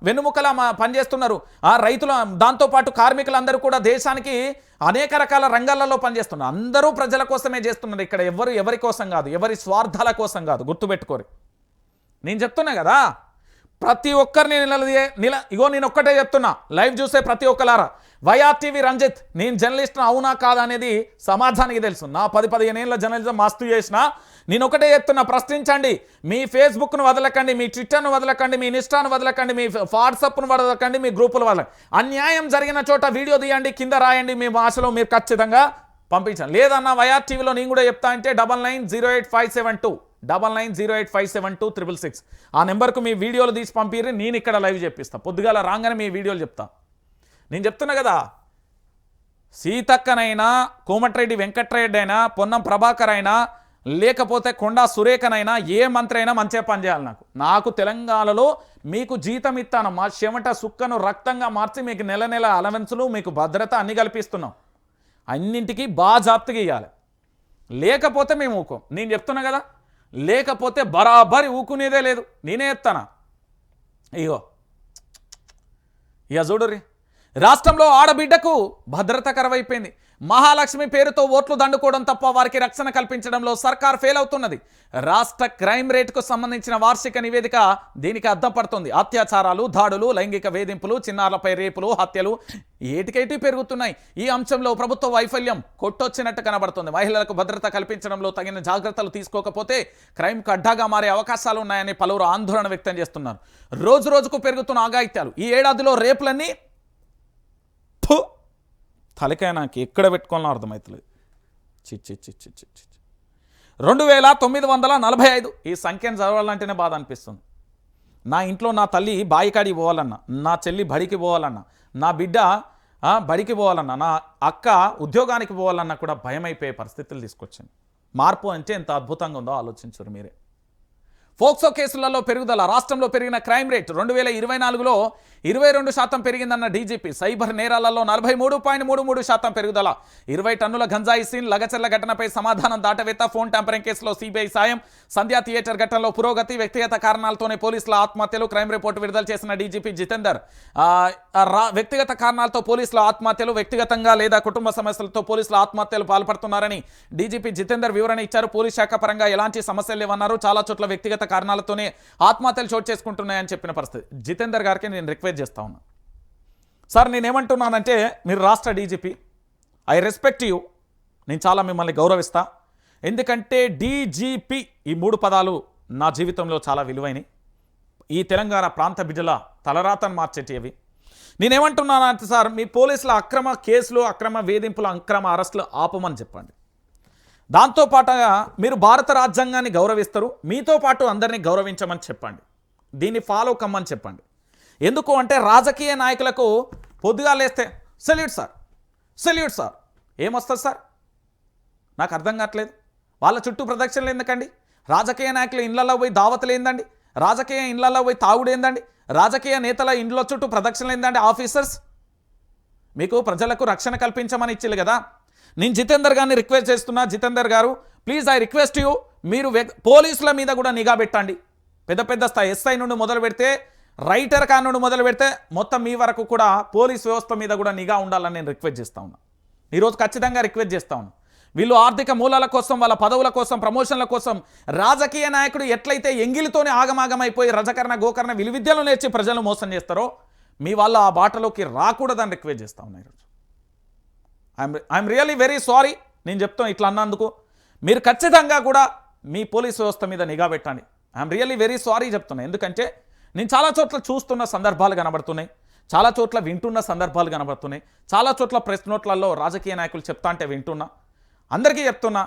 వెన్నుముకలా పనిచేస్తున్నారు. ఆ రైతులు దాంతోపాటు కార్మికులందరూ కూడా దేశానికి అనేక రకాల రంగాలలో పనిచేస్తున్నారు. అందరూ ప్రజల కోసమే చేస్తున్నారు. ఇక్కడ ఎవరి కోసం కాదు, ఎవరి స్వార్థాల కోసం కాదు, గుర్తుపెట్టుకోరు. నేను చెప్తున్నా కదా, ప్రతి ఒక్కరిని ఇగో నేను ఒక్కటే చెప్తున్నా, లైవ్ చూసే ప్రతి ఒక్కలారా, వైఆర్టీవీ రంజిత్ నేను జర్నలిస్ట్ అవునా కాదా అనేది సమాజానికి తెలుసు. నా 10-15 ఏళ్ళ జర్నలిజం మస్తు చేసిన. నేను ఒకటే చెప్తున్నా, ప్రశ్నించండి. మీ ఫేస్బుక్ను వదలకండి, మీ ట్విట్టర్ను వదలకండి, మీ ఇన్స్టాను వదలకండి, మీ వాట్సాప్ను వదలకండి, మీ గ్రూపులు వదలకండి. అన్యాయం జరిగిన చోట వీడియో తీయండి, కింద రాయండి, మీ భాషలో మీరు ఖచ్చితంగా పంపించండి. లేదన్నా వైఆర్టీవీలో నేను కూడా చెప్తా అంటే 990857 9908572666 ఆ నెంబర్కు మీ వీడియోలు తీసి పంపిర్రి, నేను ఇక్కడ లైవ్ చెప్పిస్తా. పొద్దుగాల రాగానే మీ వీడియోలు చెప్తా. నేను చెప్తున్నా కదా, సీతక్కనైనా, కోమటిరెడ్డి వెంకటరెడ్డి అయినా, పొన్నం ప్రభాకర్ అయినా, లేకపోతే కొండా సురేఖనైనా, ఏ మంత్రి అయినా మంచిగా పనిచేయాలి. నాకు తెలంగాణలో మీకు జీతం ఇస్తాను, మా చెమట సుక్కను రక్తంగా మార్చి మీకు నెల అలవెన్సులు, మీకు భద్రత అన్ని కల్పిస్తున్నాం. అన్నింటికీ బాజాప్తుగా ఇవ్వాలి. లేకపోతే మేము ఊకోం. నేను చెప్తున్నా కదా, లేకపోతే బరాబరి ఊకునేదే లేదు. నేనే చెప్తానా? ఇగో ఇక చూడుర్రి, రాష్ట్రంలో ఆడబిడ్డకు భద్రత కరువైపోయింది. మహాలక్ష్మి పేరుతో ఓట్లు దండుకోవడం తప్ప వారికి రక్షణ కల్పించడంలో సర్కార్ ఫెయిల్ అవుతున్నది. రాష్ట్ర క్రైమ్ రేట్కు సంబంధించిన వార్షిక నివేదిక దీనికి అద్దం పడుతుంది. అత్యాచారాలు, దాడులు, లైంగిక వేధింపులు, చిన్నారులపై రేపులు, హత్యలు ఏటికేటి పెరుగుతున్నాయి. ఈ అంశంలో ప్రభుత్వ వైఫల్యం కొట్టొచ్చినట్టు కనబడుతుంది. మహిళలకు భద్రత కల్పించడంలో తగిన జాగ్రత్తలు తీసుకోకపోతే క్రైమ్కు అడ్డాగా మారే అవకాశాలు ఉన్నాయని పలువురు ఆందోళన వ్యక్తం చేస్తున్నారు. రోజు రోజుకు పెరుగుతున్న ఆగాయిత్యాలు, ఈ ఏడాదిలో రేపులన్నీ తలకాయ నాకు ఎక్కడ పెట్టుకోవాలో అర్థమవుతలేదు. 2945. ఈ సంఖ్యను చదవాలంటేనే బాధ అనిపిస్తుంది. నా ఇంట్లో నా తల్లి బాయికాడికి పోవాలన్నా, నా చెల్లి బడికి పోవాలన్నా, నా బిడ్డ బడికి పోవాలన్నా, నా అక్క ఉద్యోగానికి పోవాలన్నా కూడా భయం అయిపోయే పరిస్థితులు తీసుకొచ్చింది. మార్పు అంటే ఎంత అద్భుతంగా ఉందో ఆలోచించరు మీరే. ఫోక్సో కేసులలో పెరుగుదల, రాష్ట్రంలో పెరిగిన క్రైమ్ రేట్ 2024లో 22% పెరిగిందన్న డీజీపీ. సైబర్ నేరాలలో 43.33% పెరుగుదల. 20 టన్నుల గంజాయి సీన్, లగచర్ల ఘటనపై సమాధానం దాటవేత. ఫోన్ ట్యాంపరింగ్ కేసులో సిబిఐ సాయం. సంధ్యా థియేటర్ ఘటనలో పురోగతి. వ్యక్తిగత కారణాలతోనే పోలీసుల ఆత్మహత్యలు. క్రైమ్ రిపోర్టు విడుదల చేసిన డీజీపీ జితేందర్. వ్యక్తిగత కారణాలతో పోలీసుల ఆత్మహత్యలు, వ్యక్తిగతంగా లేదా కుటుంబ సమస్యలతో పోలీసుల ఆత్మహత్యలు పాల్పడుతున్నారని డీజీపీ జితేందర్ వివరణ ఇచ్చారు. పోలీస్ శాఖ పరంగా ఎలాంటి సమస్యలు లేవన్నారు. చాలా చోట్ల వ్యక్తిగత కారణాలతోనే ఆత్మహత్యలు చోటు చేసుకుంటున్నాయని చెప్పిన పరిస్థితి. జితేందర్ గారికి నేను రిక్వెస్ట్ చేస్తా ఉన్నా. సార్ నేనేమంటున్నానంటే, మీరు రాష్ట్ర డీజీపీ, ఐ రెస్పెక్ట్ యూ, నేను చాలా మిమ్మల్ని గౌరవిస్తా. ఎందుకంటే డీజీపీ ఈ 3 పదాలు నా జీవితంలో చాలా విలువైనవి. ఈ తెలంగాణ ప్రాంత బిడ్డల తలరాతను మార్చేటివి. నేనేమంటున్నానంటే సార్, మీ పోలీసుల అక్రమ కేసులు, అక్రమ వేధింపులు, అక్రమ అరెస్టులు ఆపమని చెప్పండి. దాంతోపాటుగా మీరు భారత రాజ్యాంగాన్ని గౌరవిస్తారు, మీతో పాటు అందరినీ గౌరవించమని చెప్పండి. దీన్ని ఫాలో కమ్మని చెప్పండి. ఎందుకు అంటే రాజకీయ నాయకులకు పొద్దుగా లేస్తే సెల్యూట్ సార్, సెల్యూట్ సార్ ఏమొస్తుంది సార్? నాకు అర్థం కావట్లేదు. వాళ్ళ చుట్టూ ప్రదక్షిణలు ఎందుకండి? రాజకీయ నాయకుల ఇళ్లలో పోయి దావతులు ఏందండి? రాజకీయ ఇళ్లలో పోయి తాగుడు ఏందండి? రాజకీయ నేతల ఇండ్ల చుట్టూ ప్రదక్షిణలు ఏందండి? ఆఫీసర్స్ మీకు ప్రజలకు రక్షణ కల్పించమని ఇచ్చింది కదా. నేను జితేందర్ గారిని రిక్వెస్ట్ చేస్తున్నా, జితేందర్ గారు ప్లీజ్ ఐ రిక్వెస్ట్ యూ, మీరు పోలీసుల మీద కూడా నిఘా పెట్టండి. పెద్ద పెద్ద స్థాయి ఎస్ఐ నుండి మొదలు పెడితే, రైటర్ కాన్ నుండి మొదలు పెడితే మొత్తం మీ వరకు కూడా పోలీస్ వ్యవస్థ మీద కూడా నిఘా ఉండాలని నేను రిక్వెస్ట్ చేస్తా ఉన్నా. ఈరోజు ఖచ్చితంగా రిక్వెస్ట్ చేస్తా ఉన్నా. వీళ్ళు ఆర్థిక మూలాల కోసం, వాళ్ళ పదవుల కోసం, ప్రమోషన్ల కోసం రాజకీయ నాయకుడు ఎట్లయితే ఎంగిలితోనే ఆగమాగమైపోయి రజకరణ గోకరణ విలువిద్యలు నేర్చి ప్రజలను మోసం చేస్తారో, మీ వాళ్ళు ఆ బాటలోకి రాకూడదని రిక్వెస్ట్ చేస్తా ఉన్నా. ఈరోజు ఐఎమ్ రియల్లీ వెరీ సారీ. నేను చెప్తాను ఇట్లా అన్నందుకు. మీరు ఖచ్చితంగా కూడా మీ పోలీస్ వ్యవస్థ మీద నిఘా పెట్టండి. ఐఎమ్ రియల్లీ వెరీ సారీ చెప్తున్నా. ఎందుకంటే నేను చాలా చోట్ల చూస్తున్న సందర్భాలు కనబడుతున్నాయి, చాలా చోట్ల వింటున్న సందర్భాలు కనబడుతున్నాయి, చాలా చోట్ల ప్రెస్ నోట్లలో రాజకీయ నాయకులు చెప్తా అంటే వింటున్నా. అందరికీ చెప్తున్నా,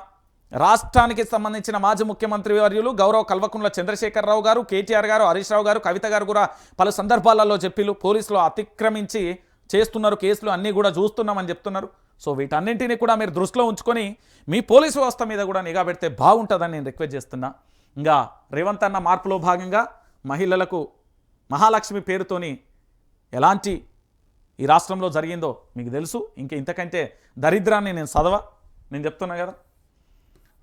రాష్ట్రానికి సంబంధించిన మాజీ ముఖ్యమంత్రి వర్యులు గౌరవ కల్వకుంట్ల చంద్రశేఖరరావు గారు, కేటీఆర్ గారు, హరీష్ రావు గారు, కవిత గారు కూడా పలు సందర్భాలలో చెప్పిలు పోలీసులు అతిక్రమించి చేస్తున్నారు, కేసులు అన్నీ కూడా చూస్తున్నామని చెప్తున్నారు. సో వీటన్నింటినీ కూడా మీరు దృష్టిలో ఉంచుకొని మీ పోలీసు వ్యవస్థ మీద కూడా నిఘా పెడితే బాగుంటుందని నేను రిక్వెస్ట్ చేస్తున్నా. ఇంకా రేవంత్ అన్న మార్పులో భాగంగా మహిళలకు మహాలక్ష్మి పేరుతోని ఎలాంటి ఈ రాష్ట్రంలో జరిగిందో మీకు తెలుసు. ఇంతకంటే దరిద్రాన్ని నేను నేను చెప్తున్నా కదా.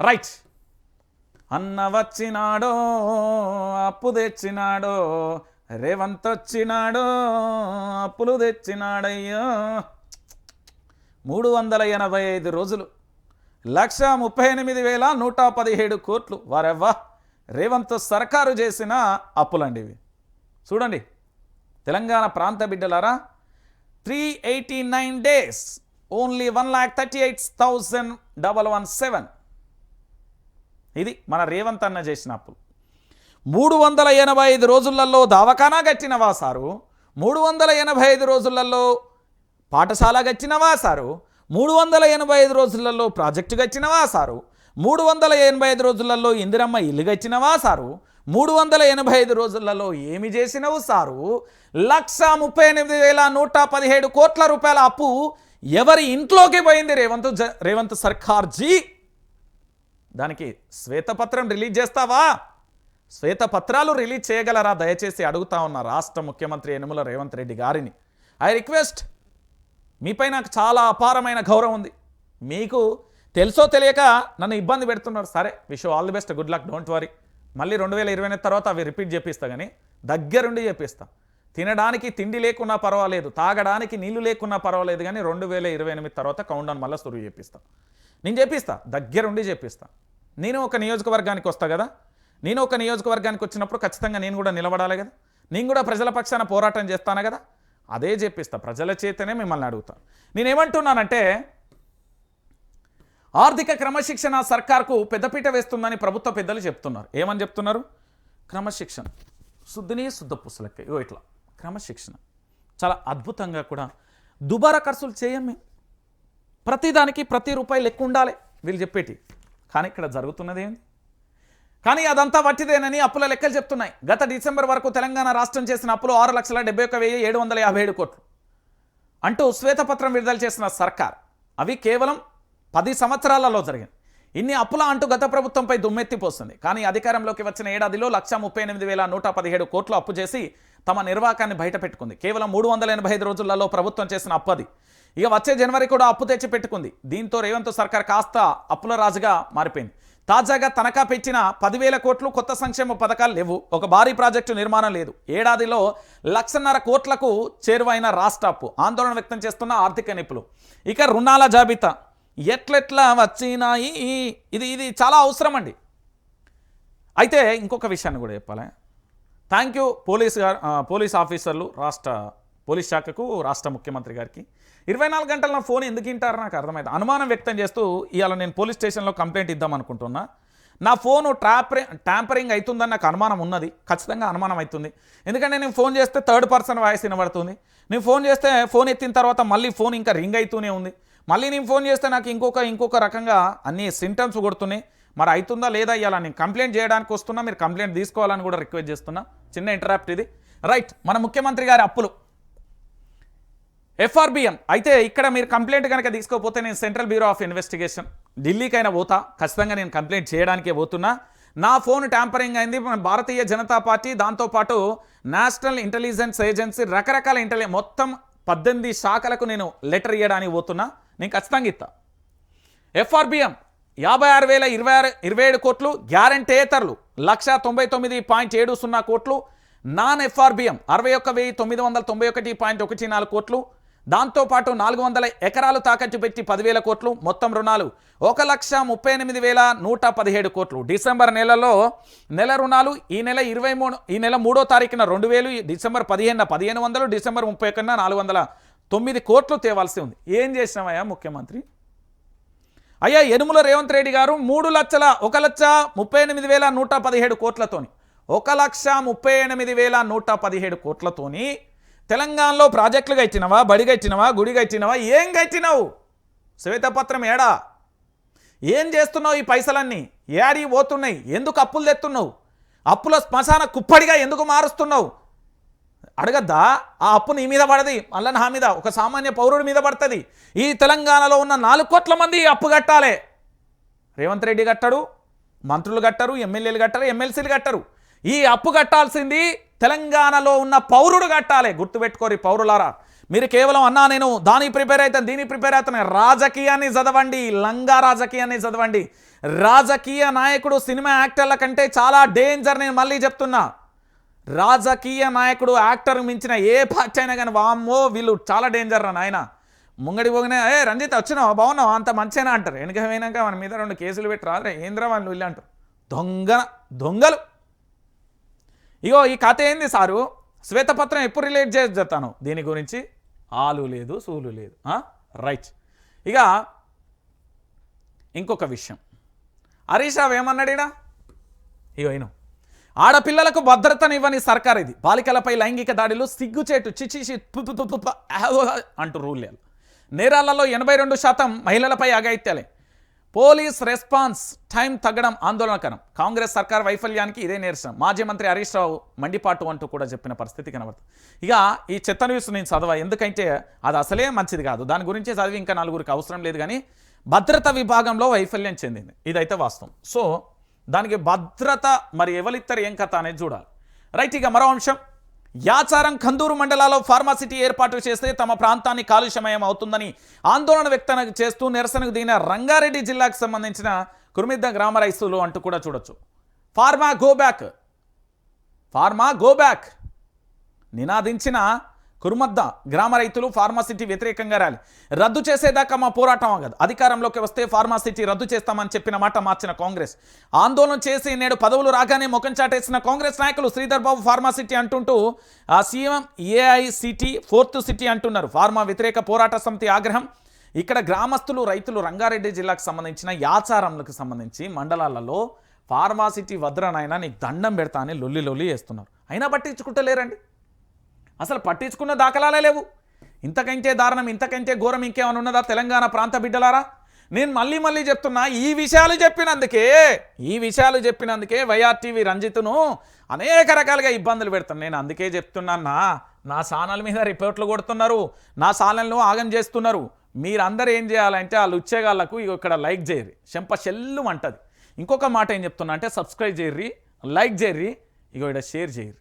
రైట్. అన్న వచ్చినాడో అప్పు తెచ్చినాడో, రేవంత్ వచ్చినాడో అప్పులు తెచ్చినాడయ్యో. 385 రోజులు, 138,117 కోట్లు. వారెవ్వా, రేవంత్ సర్కారు చేసిన అప్పులండి ఇవి. చూడండి తెలంగాణ ప్రాంత బిడ్డలారా, 389 days, ఓన్లీ 1,38,117. ఇది మన రేవంత్ అన్న చేసిన అప్పులు. 385 రోజులలో దవాఖానా గట్టినవా సారు, 385 రోజులలో పాఠశాల గచ్చినవా సారు, 385 రోజులలో ప్రాజెక్టు గచ్చినవా సారు, 385 రోజులలో ఇందిరమ్మ ఇల్లు గచ్చినవా సారు, 385 రోజులలో ఏమి చేసినవు సారు? 138,117 కోట్ల రూపాయల అప్పు ఎవరి ఇంట్లోకి పోయింది రేవంత్ సర్కార్జీ? దానికి శ్వేతపత్రం రిలీజ్ చేస్తావా? శ్వేతపత్రాలు రిలీజ్ చేయగలరా? దయచేసి అడుగుతా ఉన్న రాష్ట్ర ముఖ్యమంత్రి యనుమల రేవంత్ రెడ్డి గారిని. I request. మీపై నాకు చాలా అపారమైన గౌరవం ఉంది. మీకు తెలుసో తెలియక నన్ను ఇబ్బంది పెడుతున్నారు. సరే, wish all the best, good luck, don't worry. మళ్ళీ 2029 తర్వాత అవి రిపీట్ చేపిస్తా, కానీ దగ్గరుండి చేపిస్తా. తినడానికి తిండి లేకున్నా పర్వాలేదు, తాగడానికి నీళ్లు లేకున్నా పర్వాలేదు, కానీ 2028 తర్వాత కౌంట్డౌన్ మళ్ళీ సురువు చేపిస్తా. నేను చేపిస్తా, దగ్గరుండి చేపిస్తా. నేను ఒక నియోజకవర్గానికి వస్తా కదా, నేను ఒక నియోజకవర్గానికి వచ్చినప్పుడు ఖచ్చితంగా నేను కూడా నిలబడాలి కదా, నేను కూడా ప్రజల పక్షాన పోరాటం చేస్తాను కదా, అదే చేపిస్తా. ప్రజల చేతనే మిమ్మల్ని అడుగుతాను. నేనేమంటున్నానంటే, ఆర్థిక క్రమశిక్షణ సర్కార్కు పెద్దపీట వేస్తుందని ప్రభుత్వ పెద్దలు చెప్తున్నారు. ఏమని చెప్తున్నారు? క్రమశిక్షణ, శుద్ధిని శుద్ధ పుస్తలకి ఇట్లా క్రమశిక్షణ చాలా అద్భుతంగా కూడా దుబారా ఖర్చులు చేయమే, ప్రతిదానికి ప్రతి రూపాయి లెక్క ఉండాలి వీళ్ళు చెప్పేటి. కానీ ఇక్కడ జరుగుతున్నది ఏంటి? కానీ అదంతా వట్టిదేనని అప్పుల లెక్కలు చెప్తున్నాయి. గత డిసెంబర్ వరకు తెలంగాణ రాష్ట్రం చేసిన అప్పులు 6,71,757 కోట్లు అంటూ శ్వేతపత్రం విడుదల చేసిన సర్కార్. అవి కేవలం 10 సంవత్సరాలలో జరిగింది. ఇన్ని అప్పుల అంటూ గత ప్రభుత్వంపై దుమ్మెత్తిపోస్తుంది. కానీ అధికారంలోకి వచ్చిన ఏడాదిలో 138,117 కోట్లు అప్పు చేసి తమ నిర్వాకాన్ని బయటపెట్టుకుంది. కేవలం 385 రోజులలో ప్రభుత్వం చేసిన అప్పది. ఇక వచ్చే జనవరి కూడా అప్పు తెచ్చి పెట్టుకుంది. దీంతో రేవంత్ సర్కార్ కాస్త అప్పుల రాజుగా మారిపోయింది. తాజాగా తనఖా పెంచిన 10,000 కోట్లు, కొత్త సంక్షేమ పథకాలు లేవు, ఒక భారీ ప్రాజెక్టు నిర్మాణం లేదు. ఏడాదిలో 1,50,000 కోట్లకు చేరువైన రాష్ట్ర అప్పు. ఆందోళన వ్యక్తం చేస్తున్న ఆర్థిక నిపుణులు. ఇక రుణాల జాబితా ఎట్లెట్లా వచ్చినాయి, ఇది చాలా అవసరం అండి. అయితే ఇంకొక విషయాన్ని కూడా చెప్పాలి. థ్యాంక్ యూ పోలీస్ ఆఫీసర్లు, రాష్ట్ర పోలీస్ శాఖకు, రాష్ట్ర ముఖ్యమంత్రి గారికి. 24 గంటల నా ఫోన్ ఎందుకు వింటారు నాకు అర్థమైంది. అనుమానం వ్యక్తం చేస్తూ ఇవాళ నేను పోలీస్ స్టేషన్లో కంప్లైంట్ ఇద్దాం అనుకుంటున్నా. నా ఫోను ట్యాంపరింగ్ అవుతుందని నాకు అనుమానం ఉన్నది, ఖచ్చితంగా అనుమానం అవుతుంది. ఎందుకంటే నేను ఫోన్ చేస్తే థర్డ్ పర్సన్ వాయిస్ వినబడుతుంది. నేను ఫోన్ చేస్తే ఫోన్ ఎత్తిన తర్వాత మళ్ళీ ఫోన్ ఇంకా రింగ్ అవుతూనే ఉంది. మళ్ళీ నేను ఫోన్ చేస్తే నాకు ఇంకొక రకంగా అన్ని సింటమ్స్ కొడుతున్నాయి. మరి అవుతుందా లేదా ఇవాళ నేను కంప్లైంట్ చేయడానికి వస్తున్నా, మీరు కంప్లైంట్ తీసుకోవాలని కూడా రిక్వెస్ట్ చేస్తున్నా. చిన్న ఇంటరాప్ట్ ఇది. రైట్, మన ముఖ్యమంత్రి గారి అప్పులు FRBM. అయితే ఇక్కడ మీరు కంప్లైంట్ కనుక తీసుకోకపోతే నేను సెంట్రల్ బ్యూరో ఆఫ్ ఇన్వెస్టిగేషన్ ఢిల్లీకైనా పోతా, ఖచ్చితంగా నేను కంప్లైంట్ చేయడానికే పోతున్నా. నా ఫోన్ ట్యాంపరింగ్ అయింది. భారతీయ జనతా పార్టీ, దాంతోపాటు నేషనల్ ఇంటెలిజెన్స్ ఏజెన్సీ, రకరకాల మొత్తం 18 శాఖలకు నేను లెటర్ ఇవ్వడానికి పోతున్నా. నేను ఖచ్చితంగా ఇస్తా. FRBM 56,027 కోట్లు, గ్యారంటీయేతరులు 1,99.70 కోట్లు, నాన్ FRBM 61,991.14 కోట్లు, దాంతోపాటు 400 ఎకరాలు తాకట్టు పెట్టి 10,000 కోట్లు, మొత్తం రుణాలు 1,38,117 కోట్లు. డిసెంబర్ నెలలో నెల రుణాలు ఈ నెల 3వ తారీఖున 2,000, డిసెంబర్ 15న 1,500, డిసెంబర్ 31న 409 కోట్లు తేవాల్సి ఉంది. ఏం చేసినామయ్యా ముఖ్యమంత్రి? అయ్యా యనుమల రేవంత్ రెడ్డి గారు 1,38,117 కోట్లతోని 1,38,117 కోట్లతోని తెలంగాణలో ప్రాజెక్టులుగా ఇచ్చినవా, బడిగా ఇచ్చినవా, గుడిగా ఇచ్చినవా, ఏం గచ్చినావు? శ్వేతపత్రం ఏడా? ఏం చేస్తున్నావు? ఈ పైసలన్నీ ఏడి పోతున్నాయి? ఎందుకు అప్పులు తెస్తున్నావు? అప్పుల శ్మశాన కుప్పడిగా ఎందుకు మారుస్తున్నావు? అడగద్దా? ఆ అప్పు నీ మీద పడది, మళ్ళీ నా మీద, ఒక సామాన్య పౌరుడి మీద పడుతుంది. ఈ తెలంగాణలో ఉన్న 4 కోట్ల మంది అప్పు కట్టాలి. రేవంత్ రెడ్డి కట్టడు, మంత్రులు కట్టరు, ఎమ్మెల్యేలు కట్టరు, ఎమ్మెల్సీలు కట్టరు. ఈ అప్పు కట్టాల్సింది తెలంగాణలో ఉన్న పౌరుడు కట్టాలి. గుర్తుపెట్టుకోరి పౌరులారా, మీరు కేవలం అన్నా నేను దానికి ప్రిపేర్ అవుతాను, దీనికి ప్రిపేర్ అవుతాను, రాజకీయాన్ని చదవండి, లంగా రాజకీయాన్ని చదవండి. రాజకీయ నాయకుడు సినిమా యాక్టర్ల కంటే చాలా డేంజర్. నేను మళ్ళీ చెప్తున్నా, రాజకీయ నాయకుడు యాక్టర్ మించిన ఏ పార్టీ అయినా కానీ వామ్మో వీళ్ళు చాలా డేంజర్ రా నాయన. ముంగడి పోగినా రంజిత్ వచ్చినావు, బాగున్నావు, అంత మంచిగా అంటారు. వెనక పోయినాక మన మీద 2 కేసులు పెట్టి రాదురా ఏంద్ర వాళ్ళు వీళ్ళు అంటారు. దొంగలు. ఇగో ఈ కథ ఏంది సారు? శ్వేతపత్రం ఎప్పుడు రిలేట్ చేస్తాను దీని గురించి? ఆలు లేదు, సూలు లేదు. రైట్. ఇక ఇంకొక విషయం, హరీష్ రావు ఏమన్నాడా? ఇగో ఈయన ఆడపిల్లలకు భద్రతనివ్వని సర్కార్ ఇది. బాలికలపై లైంగిక దాడులు సిగ్గుచేటు, చిచిచి అంటూ రూల్. నేరాలలో 82% మహిళలపై అఘాయిత్యాలే. పోలీస్ రెస్పాన్స్ టైం తగ్గడం ఆందోళనకరం. కాంగ్రెస్ సర్కార్ వైఫల్యానికి ఇదే నిరసన. మాజీ మంత్రి హరీష్ రావు మండిపాటు అంటూ కూడా చెప్పిన పరిస్థితి కనబడుతుంది. ఇక ఈ చెత్త న్యూస్ నేను చదవ, ఎందుకంటే అది అసలే మంచిది కాదు. దాని గురించి చదివి ఇంకా 4గురికి అవసరం లేదు. కానీ భద్రత విభాగంలో వైఫల్యం చెందింది, ఇదైతే వాస్తవం. సో దానికి భద్రత మరి ఎవరిస్తారు, ఏం కథ అనేది చూడాలి. రైట్. ఇక మరో అంశం, యాచారం కందూరు మండలాల్లో ఫార్మాసిటీ ఏర్పాటు చేస్తే తమ ప్రాంతాన్ని కాలుష్యమయం అవుతుందని ఆందోళన వ్యక్తం చేస్తూ నిరసనకు దిగిన రంగారెడ్డి జిల్లాకు సంబంధించిన కుర్మిద్ద గ్రామ రైతులు అంటూ కూడా చూడొచ్చు. ఫార్మా గో బ్యాక్ నినాదించిన కుర్మద్ద గ్రామ రైతులు ఫార్మాసిటీ వ్యతిరేకంగా ర్యాలీ. రద్దు చేసేదాకా మా పోరాటం ఆగదు, అధికారంలోకి వస్తే ఫార్మాసిటీ రద్దు చేస్తామని చెప్పిన మాట మార్చిన కాంగ్రెస్. ఆందోళన చేసి నేడు పదవులు రాగానే ముఖం చాటేసిన కాంగ్రెస్ నాయకులు శ్రీధర్ బాబు ఫార్మాసిటీ అంటుంటూ ఆ సీఎం ఏఐసిటీ ఫోర్త్ సిటీ అంటున్నారు. ఫార్మా వ్యతిరేక పోరాట సమితి ఆగ్రహం. ఇక్కడ గ్రామస్తులు రైతులు రంగారెడ్డి జిల్లాకు సంబంధించిన యాచారంలకు సంబంధించి మండలాలలో ఫార్మాసిటీ వద్రనైనా నీకు దండం పెడతా అని లొల్లి వేస్తున్నారు. అయినా పట్టించుకుంటలేరండి. అసలు పట్టించుకున్న దాఖలాలే లేవు. ఇంతకంటే దారుణం, ఇంతకంటే ఘోరం ఇంకేమైనా ఉన్నదా తెలంగాణ ప్రాంత బిడ్డలారా? నేను మళ్ళీ చెప్తున్నా, ఈ విషయాలు చెప్పినందుకే వైఆర్టీవీ రంజిత్ను అనేక రకాలుగా ఇబ్బందులు పెడతాను. నేను అందుకే చెప్తున్నాన్నా, నా ఛానల్ మీద రిపోర్ట్లు కొడుతున్నారు, నా ఛానల్ను ఆగం చేస్తున్నారు. మీరందరూ ఏం చేయాలంటే ఆ లుచ్చేగాళ్లకు ఇక్కడ లైక్ చేయరు, చెంప చెల్లు అంటది. ఇంకొక మాట ఏం చెప్తున్నా అంటే సబ్స్క్రైబ్ చేయర్రి, లైక్ చేయర్రి, ఇక్కడ షేర్ చేయర్రి.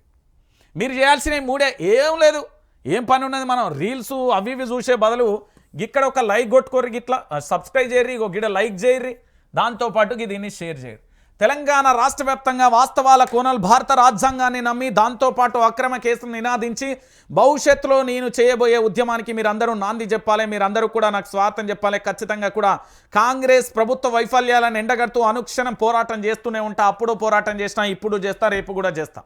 మీరు చేయాల్సినవి మూడే, ఏం లేదు. ఏం పని ఉన్నది? మనం రీల్స్ అవి చూసే బదులు ఇక్కడ ఒక లైక్ కొట్టుకోర్రి, గిట్లా సబ్స్క్రైబ్ చేయర్రి, గిడ లైక్ చేయర్రి, దాంతోపాటు దీన్ని షేర్ చేయరు. తెలంగాణ రాష్ట్ర వ్యాప్తంగా వాస్తవాల కోణాలు భారత రాజ్యాంగాన్ని నమ్మి దాంతోపాటు అక్రమ కేసులు నినాదించి భవిష్యత్తులో నేను చేయబోయే ఉద్యమానికి మీరందరూ నాంది చెప్పాలి, మీరందరూ కూడా నాకు స్వాగతం చెప్పాలి. ఖచ్చితంగా కూడా కాంగ్రెస్ ప్రభుత్వ వైఫల్యాలను ఎండగడుతూ అనుక్షణం పోరాటం చేస్తూనే ఉంటా. అప్పుడు పోరాటం చేసినా, ఇప్పుడు చేస్తా, రేపు కూడా చేస్తా.